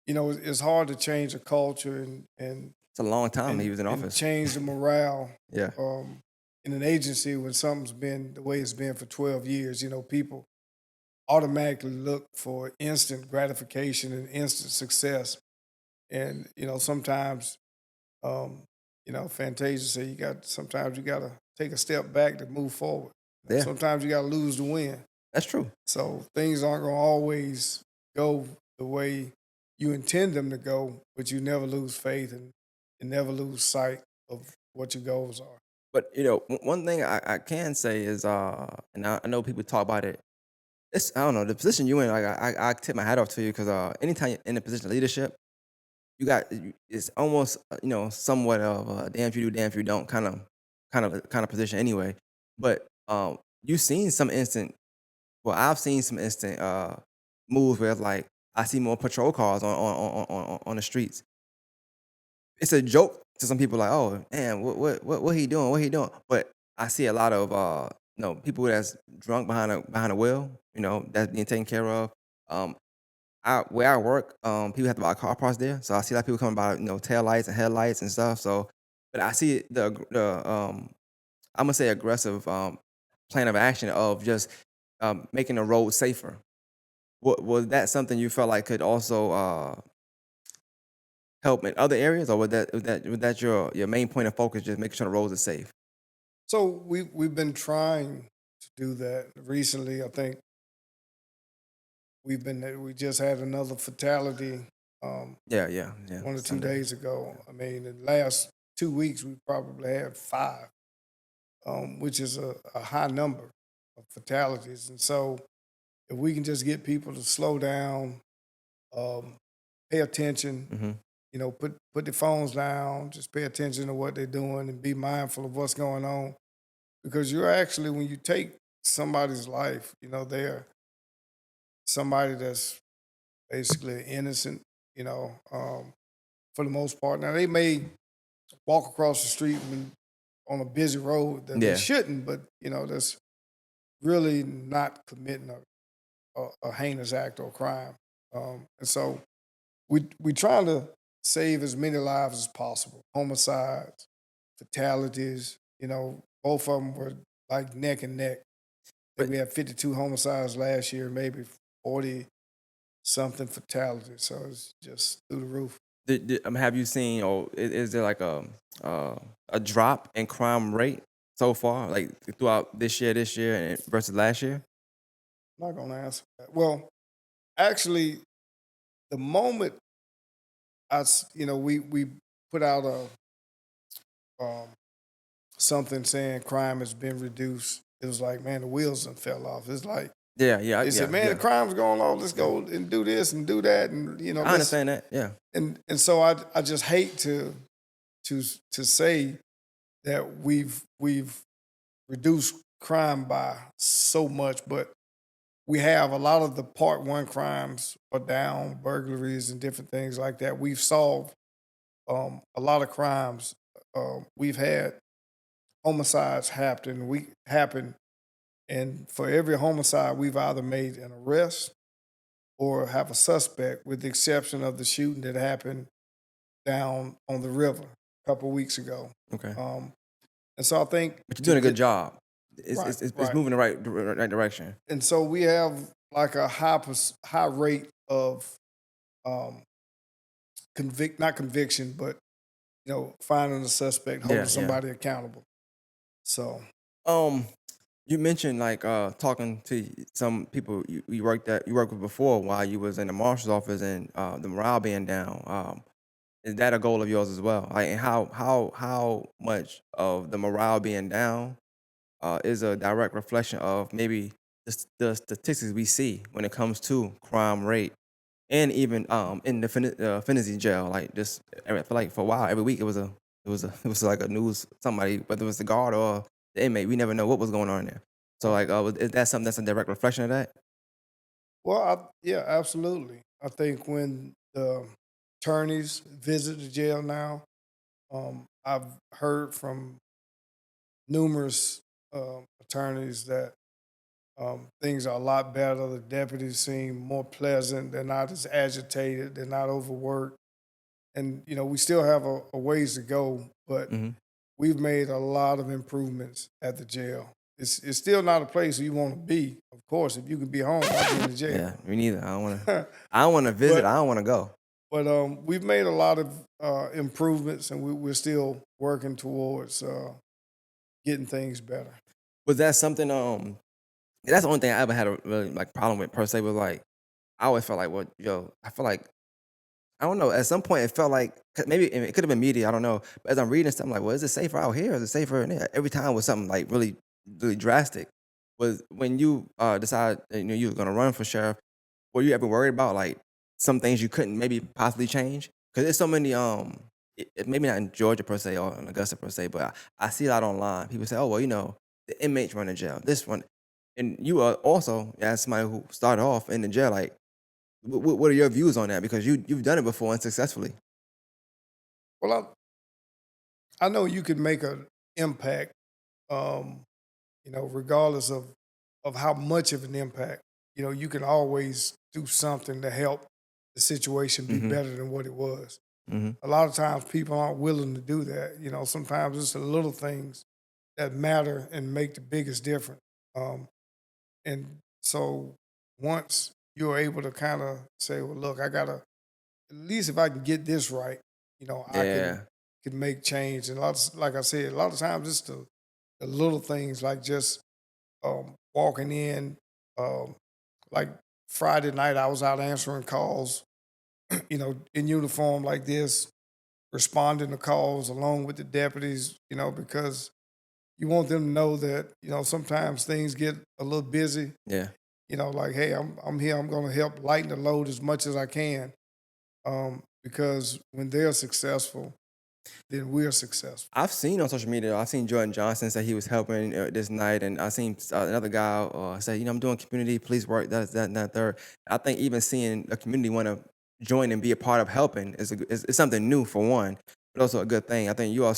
it's hard to change a culture It's a long time he was in and office. change the morale Yeah, um, in an agency when something's been the way it's been for 12 years. People automatically look for instant gratification and instant success. And, sometimes, um, Fantasia said sometimes you got to take a step back to move forward. yeah, Sometimes you got to lose to win. that's true. So things aren't going to always go the way you intend them to go, but you never lose faith and never lose sight of what your goals are. But one thing I can say is, and I know people talk about it. It's I don't know the position you in. Like I tip my hat off to you because anytime you're in a position of leadership, it's almost somewhat of a damn if you do, damn if you don't kind of position anyway. But you've seen some instant. Well, I've seen some instant moves where it's like I see more patrol cars on the streets. It's a joke to some people like, "Oh, man, what he doing? What he doing?" But I see a lot of people that's drunk behind a wheel, that's being taken care of. Um, where I work, people have to buy car parts there, so I see a lot of people coming by, tail lights and headlights and stuff. So, but I see I'm gonna say aggressive plan of action of just making the road safer. Was that something you felt like could also help in other areas, or was that your main point of focus, just making sure the roads are safe? So we've been trying to do that recently. I think we just had another fatality Yeah, yeah, yeah. 1 or 2 Sunday. days ago. I mean, in the last 2 weeks, we probably had five, which is a high number of fatalities. And so, if we can just get people to slow down, um, pay attention, Hmm. put their phones down, just pay attention to what they're doing and be mindful of what's going on. Because you're actually, when you take somebody's life. They're somebody that's basically innocent. For the most part. Now they may walk across the street on a busy road that they Yeah. shouldn't, but that's really not committing a heinous act or crime. And so we trying to save as many lives as possible. Homicides, fatalities. Both of them were like neck and neck. I think But we had 52 homicides last year, maybe 40 something fatalities. So it's just through the roof. have you seen, or is there like uh, a drop in crime rate so far, like throughout this year and versus last year? I'm not gonna answer that. Well, actually, the moment we put out um, something saying crime has been reduced. It was like, man, the wheels done fell off. It's like they said, Yeah, man, the yeah. crime's going on. Let's Yeah. go and do this and do that, and I let's understand that. Yeah. and so I just hate to say that we've reduced crime by so much, but we have a lot of the part one crimes are down, burglaries and different things like that. We've solved a lot of crimes. We've had homicides happen, and for every homicide, we've either made an arrest or have a suspect, with the exception of the shooting that happened down on the river a couple weeks ago. Okay. Um, and so I think But you're to doing a good get job. right, It's right, moving the right direction. and so we have like a high rate of um, not conviction, but finding a suspect, holding Yeah, yeah. somebody accountable. So Um, you mentioned like talking to some people you worked with before while you was in the marshal's office and the morale being down. Is that a goal of yours as well? Like, and how much of the morale being down is a direct reflection of maybe the statistics we see when it comes to crime rate and even in the Finney jail. Like this, I feel like for a while every week it was like a news somebody, whether it was the guard or the inmate, we never know what was going on in there. So right. like, is that something that's a direct reflection of that? Well, yeah, absolutely. I think when the attorneys visit the jail now, I've heard from numerous attorneys that things are a lot better. The deputies seem more pleasant. They're not as agitated. They're not overworked. And we still have a ways to go, but Hmm. we've made a lot of improvements at the jail. It's still not a place you want to be. Of course, if you could be home, I'd be in the jail. Yeah, me neither. I don't want to visit. but I don't want to go. we've made a lot of improvements, and we're still working towards getting things better. Was that something? That's the only thing I ever had a really like problem with per se. Was like I always felt like, well, yo, I feel like I don't know. At some point, it felt like maybe it could have been media. I don't know. But as I'm reading stuff, I'm like, well, is it safer out here? Or is it safer in there? Every time was something like really, really drastic. Was when you decided that, you were gonna run for sheriff. Were you ever worried about like some things you couldn't maybe possibly change? Because there's so many maybe not in Georgia per se or in Augusta per se, but I see a lot online. People say, oh well, the inmates run the jail. This one, and you are also as somebody who started off in the jail. Like, what are your views on that? Because you've done it before and successfully. Well, I know you could make an impact, um, regardless of how much of an impact. You can always do something to help the situation be Mhm, better than what it was. mhm. A lot of times people aren't willing to do that. Sometimes it's the little things that matter and make the biggest difference. And so once you're able to kind of say, well, look, I gotta at least if I can get this right, I can Yeah, make change. And like I said, a lot of times it's the little things like just walking in, um, like Friday night, I was out answering calls, in uniform like this, responding to calls along with the deputies, because you want them to know that, sometimes things get a little busy, yeah. like, hey, I'm here, I'm gonna help lighten the load as much as I can. Because when they're successful, then we're successful. I've seen on social media, I've seen Jordan Johnson say he was helping this night, and I seen another guy say, I'm doing community police work, that, and that, third. I think even seeing a community want to join and be a part of helping is something new for one, but also a good thing. I think you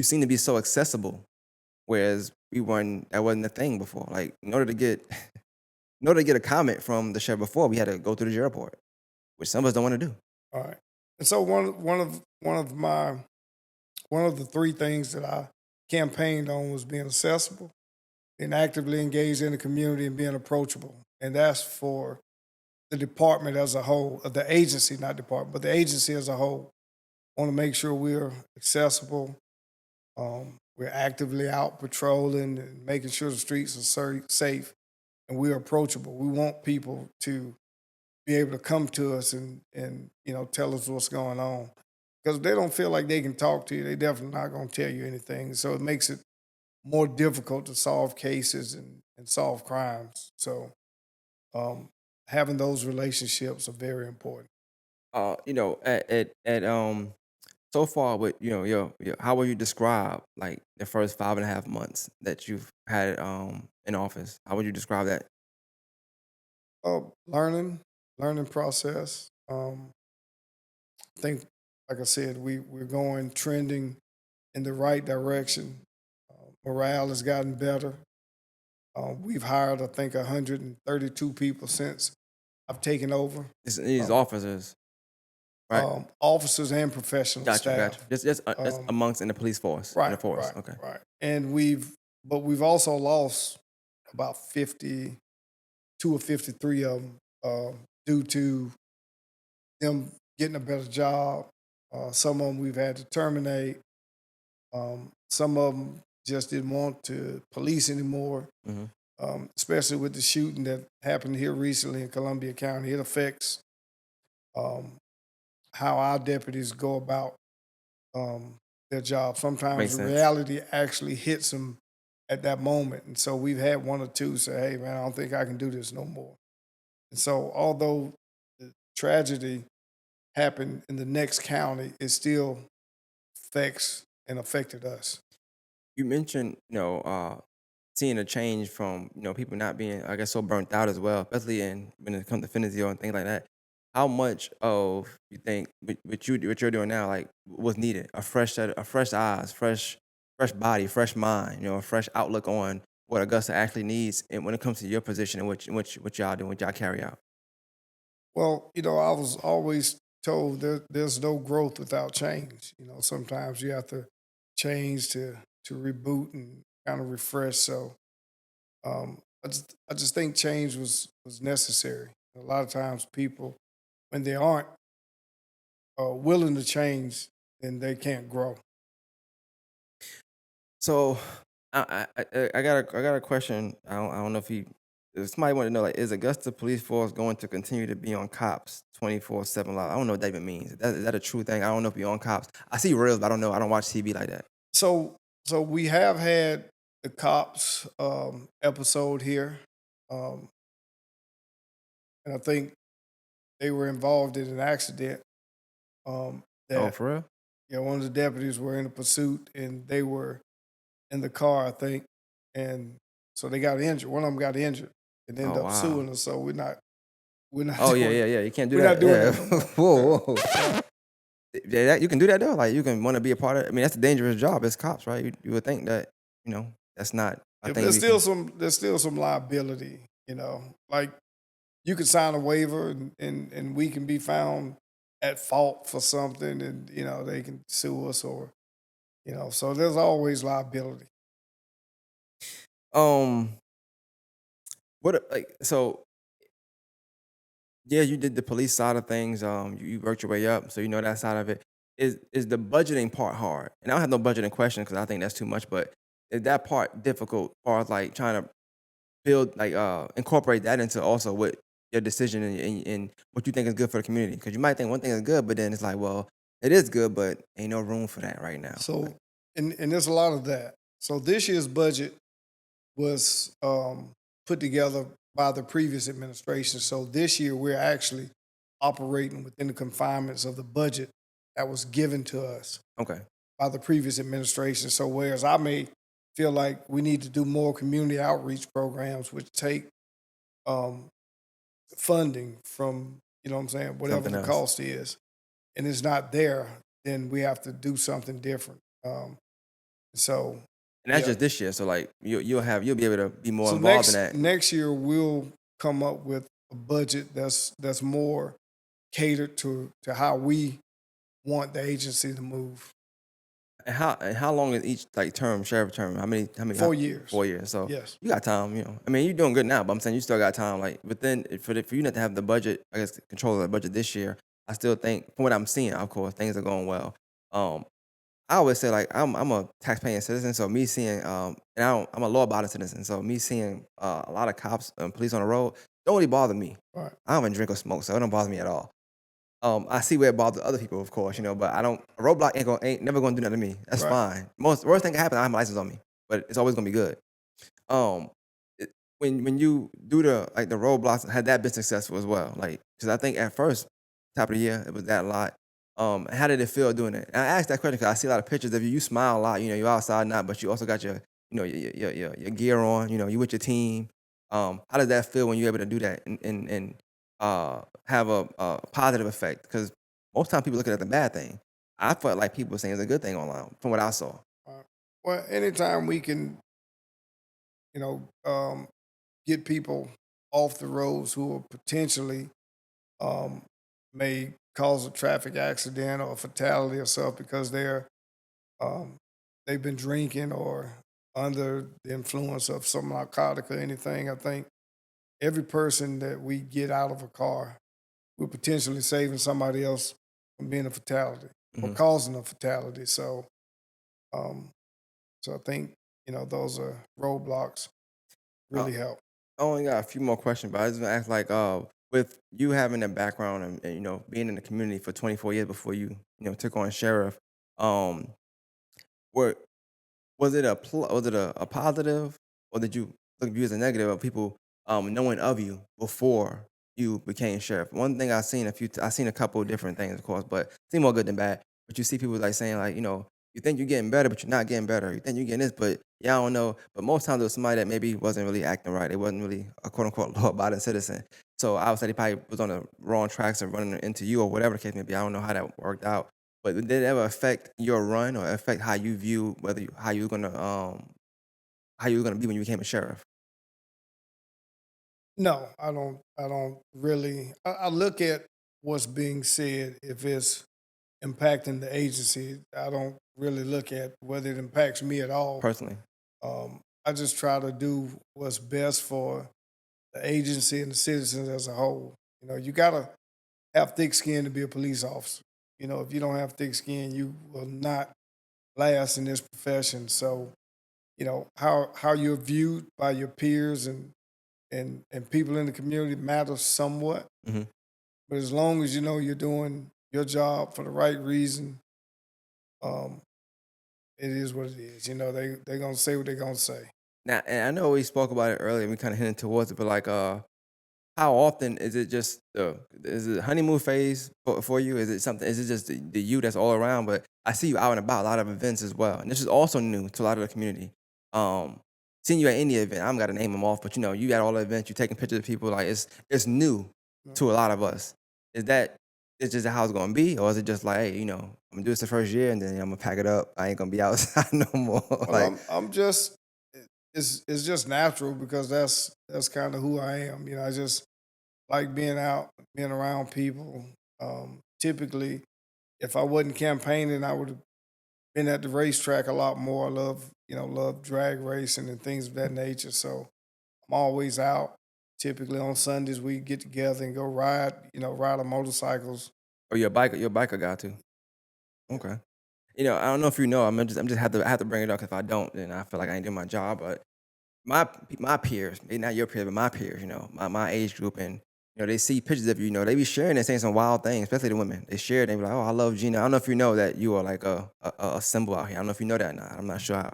seem to be so accessible, whereas that wasn't a thing before. Like in order to get, in order to get a comment from the sheriff before, we had to go through the jail report, which some of us don't want to do. All right. And so one of the three things that I campaigned on was being accessible and actively engaged in the community and being approachable. And that's for the department as a whole, the agency, not department, but the agency as a whole. Want to make sure we're accessible. We're actively out patrolling and making sure the streets are safe and we're approachable. We want people to be able to come to us and tell us what's going on. Because if they don't feel like they can talk to you, they definitely not going to tell you anything. So it makes it more difficult to solve cases and solve crimes. So um, having those relationships are very important. At so far with how would you describe like the first 5.5 months that you've had in office? How would you describe that? Learning process. I think, like I said, we're going trending in the right direction. Morale has gotten better. We've hired, I think, 132 people since I've taken over. These Um, officers, right? Officers and professional Gotcha. staff. Just Um, amongst in the police force, in the right, force. right, Okay. right. And we've also lost about 52 or 53 of them due to them getting a better job. Some of them we've had to terminate. Some of them just didn't want to police anymore, Hmm. especially with the shooting that happened here recently in Columbia County. It affects um, how our deputies go about um, their job. Sometimes Makes the sense. reality actually hits them at that moment. And so we've had one or two say, hey, man, I don't think I can do this no more. And so although the tragedy happened in the next county, it still affects and affected us. You mentioned, seeing a change from, people not being, I guess, so burnt out as well, especially when it comes to Finizio and things like that. How much of you think what you're doing now, like, was needed? A fresh set, of fresh eyes, fresh body, fresh mind, a fresh outlook on what Augusta actually needs, and when it comes to your position and what y'all do, what y'all carry out. Well, I was always told there's no growth without change. Sometimes you have to change to reboot and kind of refresh. So I just think change was necessary. A lot of times people, when they aren't willing to change, then they can't grow. So, I got a question. I don't know if somebody want to know, like, is Augusta Police Force going to continue to be on cops 24/7? I don't know what that even means. Is that a true thing? I don't know if you're on cops. I see reels, but I don't know. I don't watch TV like that. So so we have had the cops episode here, um, and I think they were involved in an accident. Oh, That for real? one of the deputies were in a pursuit, and they were in the car, I think, and so they got injured. One of them got injured and Oh, ended up wow. suing us. So we're not Oh, yeah, doing yeah, yeah. You can't do we're not that. doing Yeah. that no more. Whoa, Yeah, whoa. yeah. Yeah, you can do that though. Like, you can want to be a part of it. I mean, that's a dangerous job as cops, right? You would think that, that's not a If thing we can. there's still some liability. Like you could sign a waiver and we can be found at fault for something, and they can sue us, or so there's always liability. Um, so yeah, you did the police side of things. You worked your way up, so you know that side of it. Is the budgeting part hard? And I don't have no budgeting question because I think that's too much. But is that part difficult? As far as like trying to build, like, incorporate that into also what your decision and what you think is good for the community? Because you might think one thing is good, but then it's like, well, it is good, but ain't no room for that right now. Like, So and there's a lot of that. So this year's budget was put together by the previous administration. So this year we're actually operating within the confinements of the budget that was given to us Okay. by the previous administration. So whereas I may feel like we need to do more community outreach programs, which take um, funding from, you know what I'm saying, whatever Something the else. cost is, and it's not there, then we have to do something different. So And that's yeah. just this year. So like you'll be able to be more So involved in that. next year we'll come up with a budget that's more catered to how we want the agency to move. And how long is each like term, sheriff term? How 4 years. 4 years. So Yes. you got time, you know. I mean, you're doing good now, but I'm saying you still got time. Like within for you not to have the budget, I guess control of the budget this year, I still think from what I'm seeing, of course, things are going well. Um, I always say like I'm a taxpaying citizen, so me seeing and I'm a law abiding citizen, so me seeing a lot of cops and police on the road don't really bother me. Right. I don't even drink or smoke, so it don't bother me at all. I see where it bothers other people, of course, you know, but I don't. A roadblock ain't never gonna do nothing to me. That's Right. fine. Most worst thing can happen, I have my license on me, but it's always gonna be good. Um, it, when you do the roadblocks, had that been successful as well? Like, because I think at first, top of the year, it was that a lot. How did it feel doing it? And I asked that question because I see a lot of pictures of you. You smile a lot, you know, you're outside not, but you also got your, you know, your gear on. You know, you with your team. How does that feel when you're able to do that and have a positive effect? Because most time people look at it as a bad thing. I felt like people were saying it's a good thing online from what I saw. Right. Well, anytime we can, you know, get people off the roads who are potentially um, may cause a traffic accident or a fatality or something because um, they've been drinking or under the influence of some narcotic or anything. I think every person that we get out of a car, we're potentially saving somebody else from being a fatality or Mhm. causing a fatality. Um, so I think those are roadblocks Uh, really help. I only got a few more questions, but I just gonna ask like, with you having a background and you know being in the community for 24 years before you took on sheriff, um, were was it a positive, or did you look view as a negative of people knowing of you before you became sheriff? One thing I seen a couple of different things, of course, but seem more good than bad. But you see people like saying like, you know, you think you're getting better, but you're not getting better. You think you're getting this, but yeah, I don't know. But most times it was somebody that maybe wasn't really acting right. It wasn't really a quote unquote law abiding citizen. So I would say they probably was on the wrong tracks and running into you or whatever the case may be. I don't know how that worked out. But did it ever affect your run or affect how you view whether how you were gonna be when you became a sheriff? No, I don't. I don't really. I look at what's being said. If it's impacting the agency, I don't really look at whether it impacts me at all. Personally. I just try to do what's best for the agency and the citizens as a whole. You gotta have thick skin to be a police officer. If you don't have thick skin, you will not last in this profession. So, how you're viewed by your peers and people in the community matters somewhat. Mhm. But as long as you know you're doing your job for the right reason, um, it is what it is. They're gonna say what they're gonna say. Now, and I know we spoke about it earlier, we kinda hinted towards it, but, like, how often is it just is it honeymoon phase for you? Is it just the you that's all around? But I see you out and about, a lot of events as well, and this is also new to a lot of the community. Um, Seeing you at any event, I'm gotta name them off, but, you know, you at all the events, you taking pictures of people, like, it's new No, to a lot of us. Is that it's just how it's gonna be, or is it just like, "Hey, you know, I'm gonna do this the first year, and then I'm gonna pack it up. I ain't gonna be outside no more." well, Like, I'm just it's just natural because that's kind of who I am. I just like being out, being around people. Typically, if I wasn't campaigning, I would have been at the racetrack a lot more. I love drag racing and things of that nature. So I'm always out. Typically on Sundays we get together and go ride, ride on motorcycles. or you're a biker guy too? Yeah. Okay. You know, I don't know if you know, I'm just have to I have to bring it up 'cause if I don't, then I feel like I ain't doing my job. But my peers, maybe not your peers, but my peers, you know, my age group, and you know, they see pictures of you, you know, they be sharing and saying some wild things, especially the women. They share, they be like, "Oh, I love Gina." I don't know if you know that you are like a symbol out here. I don't know if you know that or not. I'm not sure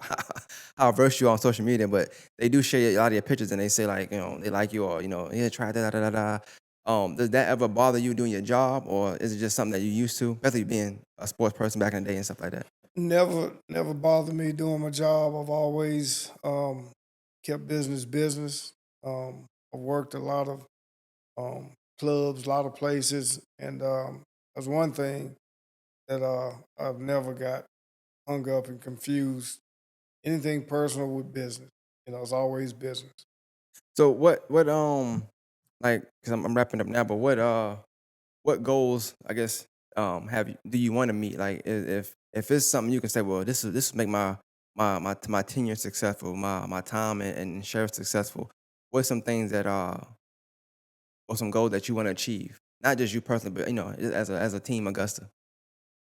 how versed you are on social media, but they do share a lot of your pictures, and they say like, you know, they like you, or you know, yeah, try da da da da. Does that ever bother you doing your job, or is it just something that you used to, especially being a sports person back in the day and stuff like that? Never bothered me doing my job. I've always kept business business. I've worked a lot of clubs, a lot of places, and that's one thing that I've never got hung up and confused. Anything personal with business, it's always business. So like, because I'm wrapping up now, but what goals, I guess, have you do you want to meet? Like, if it's something you can say, well, this will make my tenure successful, my time and sheriff successful. What's some things that or some goals that you want to achieve? Not just you personally, but as a team, Augusta.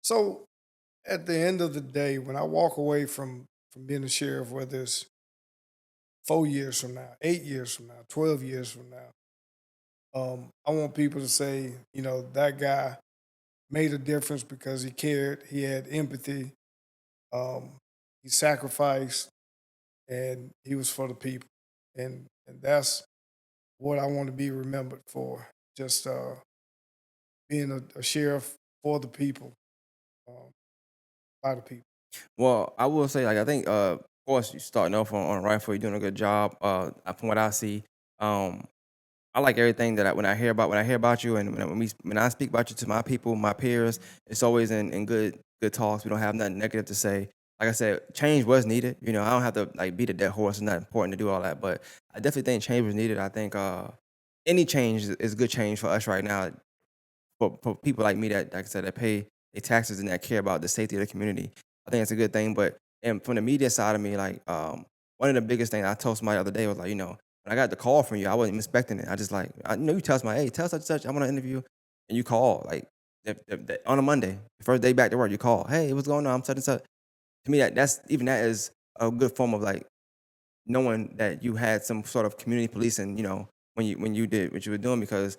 So at the end of the day, when I walk away from being a sheriff, whether it's 4 years from now, 8 years from now, 12 years from now, I want people to say, that guy made a difference because he cared, he had empathy, um, he sacrificed, and he was for the people, and that's what I want to be remembered for. Just being a sheriff for the people, um, by the people. Well, I will say, like, I think, of course, you starting off on rifle, you're doing a good job. From what I see, um, I like everything that when I hear about you, and when I speak about you to my people, my peers, it's always in good talks. We don't have nothing negative to say. Like I said, change was needed. I don't have to like beat a dead horse. It's not important to do all that, but I definitely think change was needed. I think any change is good change for us right now, for people like me that, like I said, that pay their taxes and that care about the safety of the community. I think it's a good thing. But and from the media side of me, like one of the biggest things I told somebody the other day was like, when I got the call from you, I wasn't expecting it. I just like I know you tell somebody, hey, tell such and such, I want to interview, and you call like on a Monday, the first day back to work, you call, hey, what's going on? I'm such and such. To me, that is a good form of like knowing that you had some sort of community policing, when you did what you were doing, because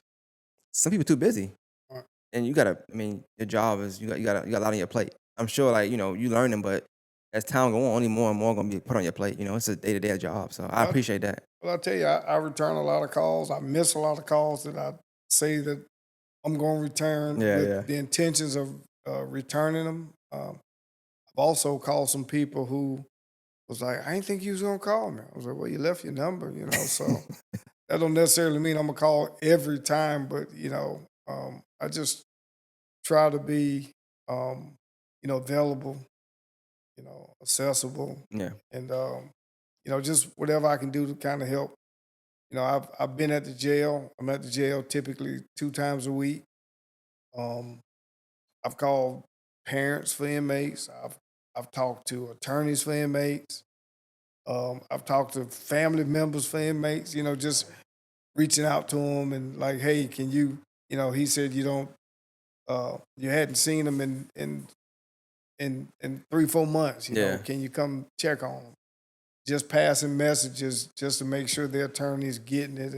some people too busy. Uh, And you gotta, I mean, your job is you got a lot on your plate. I'm sure, like, you learning, but as time go on, only more and more gonna be put on your plate. It's a day-to-day job. So I Well, I, appreciate that. well, I tell you, I return a lot of calls. I miss a lot of calls that I say that I'm going to return Yeah, with yeah. the intentions of returning them. I've also called some people who was like, I didn't think you was going to call me. I was like, well, you left your number, so that don't necessarily mean I'm going to call every time, but, I just try to be, available, accessible, Yeah. and, just whatever I can do to kind of help. I've been at the jail. I'm at the jail typically 2 times a week. Um, I've called parents for inmates. I've talked to attorneys for inmates. I've talked to family members for inmates. Just reaching out to them and like, hey, can you? He said you don't. You hadn't seen him in 3 4 months. Yeah. Can you come check on him? Just passing messages just to make sure the attorney's getting it,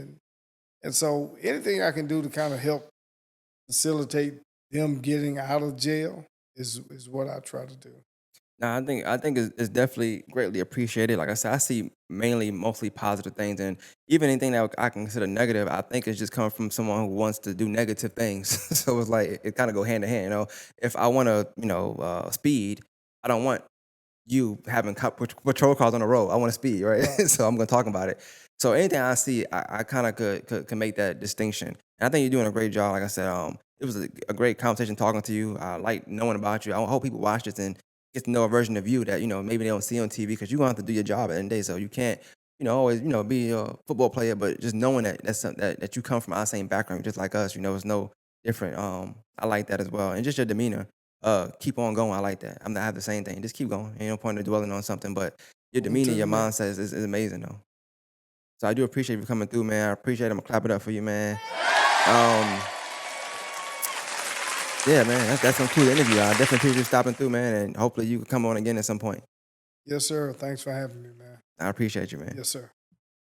and so anything I can do to kind of help facilitate them getting out of jail is what I try to do. No, I think it's definitely greatly appreciated. Like I said, I see mostly positive things, and even anything that I consider negative, I think it's just coming from someone who wants to do negative things. So it's like it kind of go hand in hand. If I want to, speed, I don't want you having patrol cars on the road. I want to speed, right? Right. So I'm gonna talk about it. So anything I see, I kind of could make that distinction. And I think you're doing a great job. Like I said, it was a great conversation talking to you. I like knowing about you. I hope people watch this and get to know a version of you that maybe they don't see on TV, because you're gonna have to do your job at the end of the day. So you can't always be a football player, but just knowing that that's something that you come from our same background, just like us. It's no different. I like that as well, and just your demeanor. Keep on going. I like that. I have the same thing. Just keep going. Ain't no point in dwelling on something, but your On demeanor, to the your next. mindset is amazing though. So I do appreciate you coming through, man. I appreciate it. I'm gonna clap it up for you, man. Um, yeah, man, that's some cool interview. I definitely appreciate you stopping through, man, and hopefully you can come on again at some point. Yes, sir. Thanks for having me, man. I appreciate you, man. Yes, sir.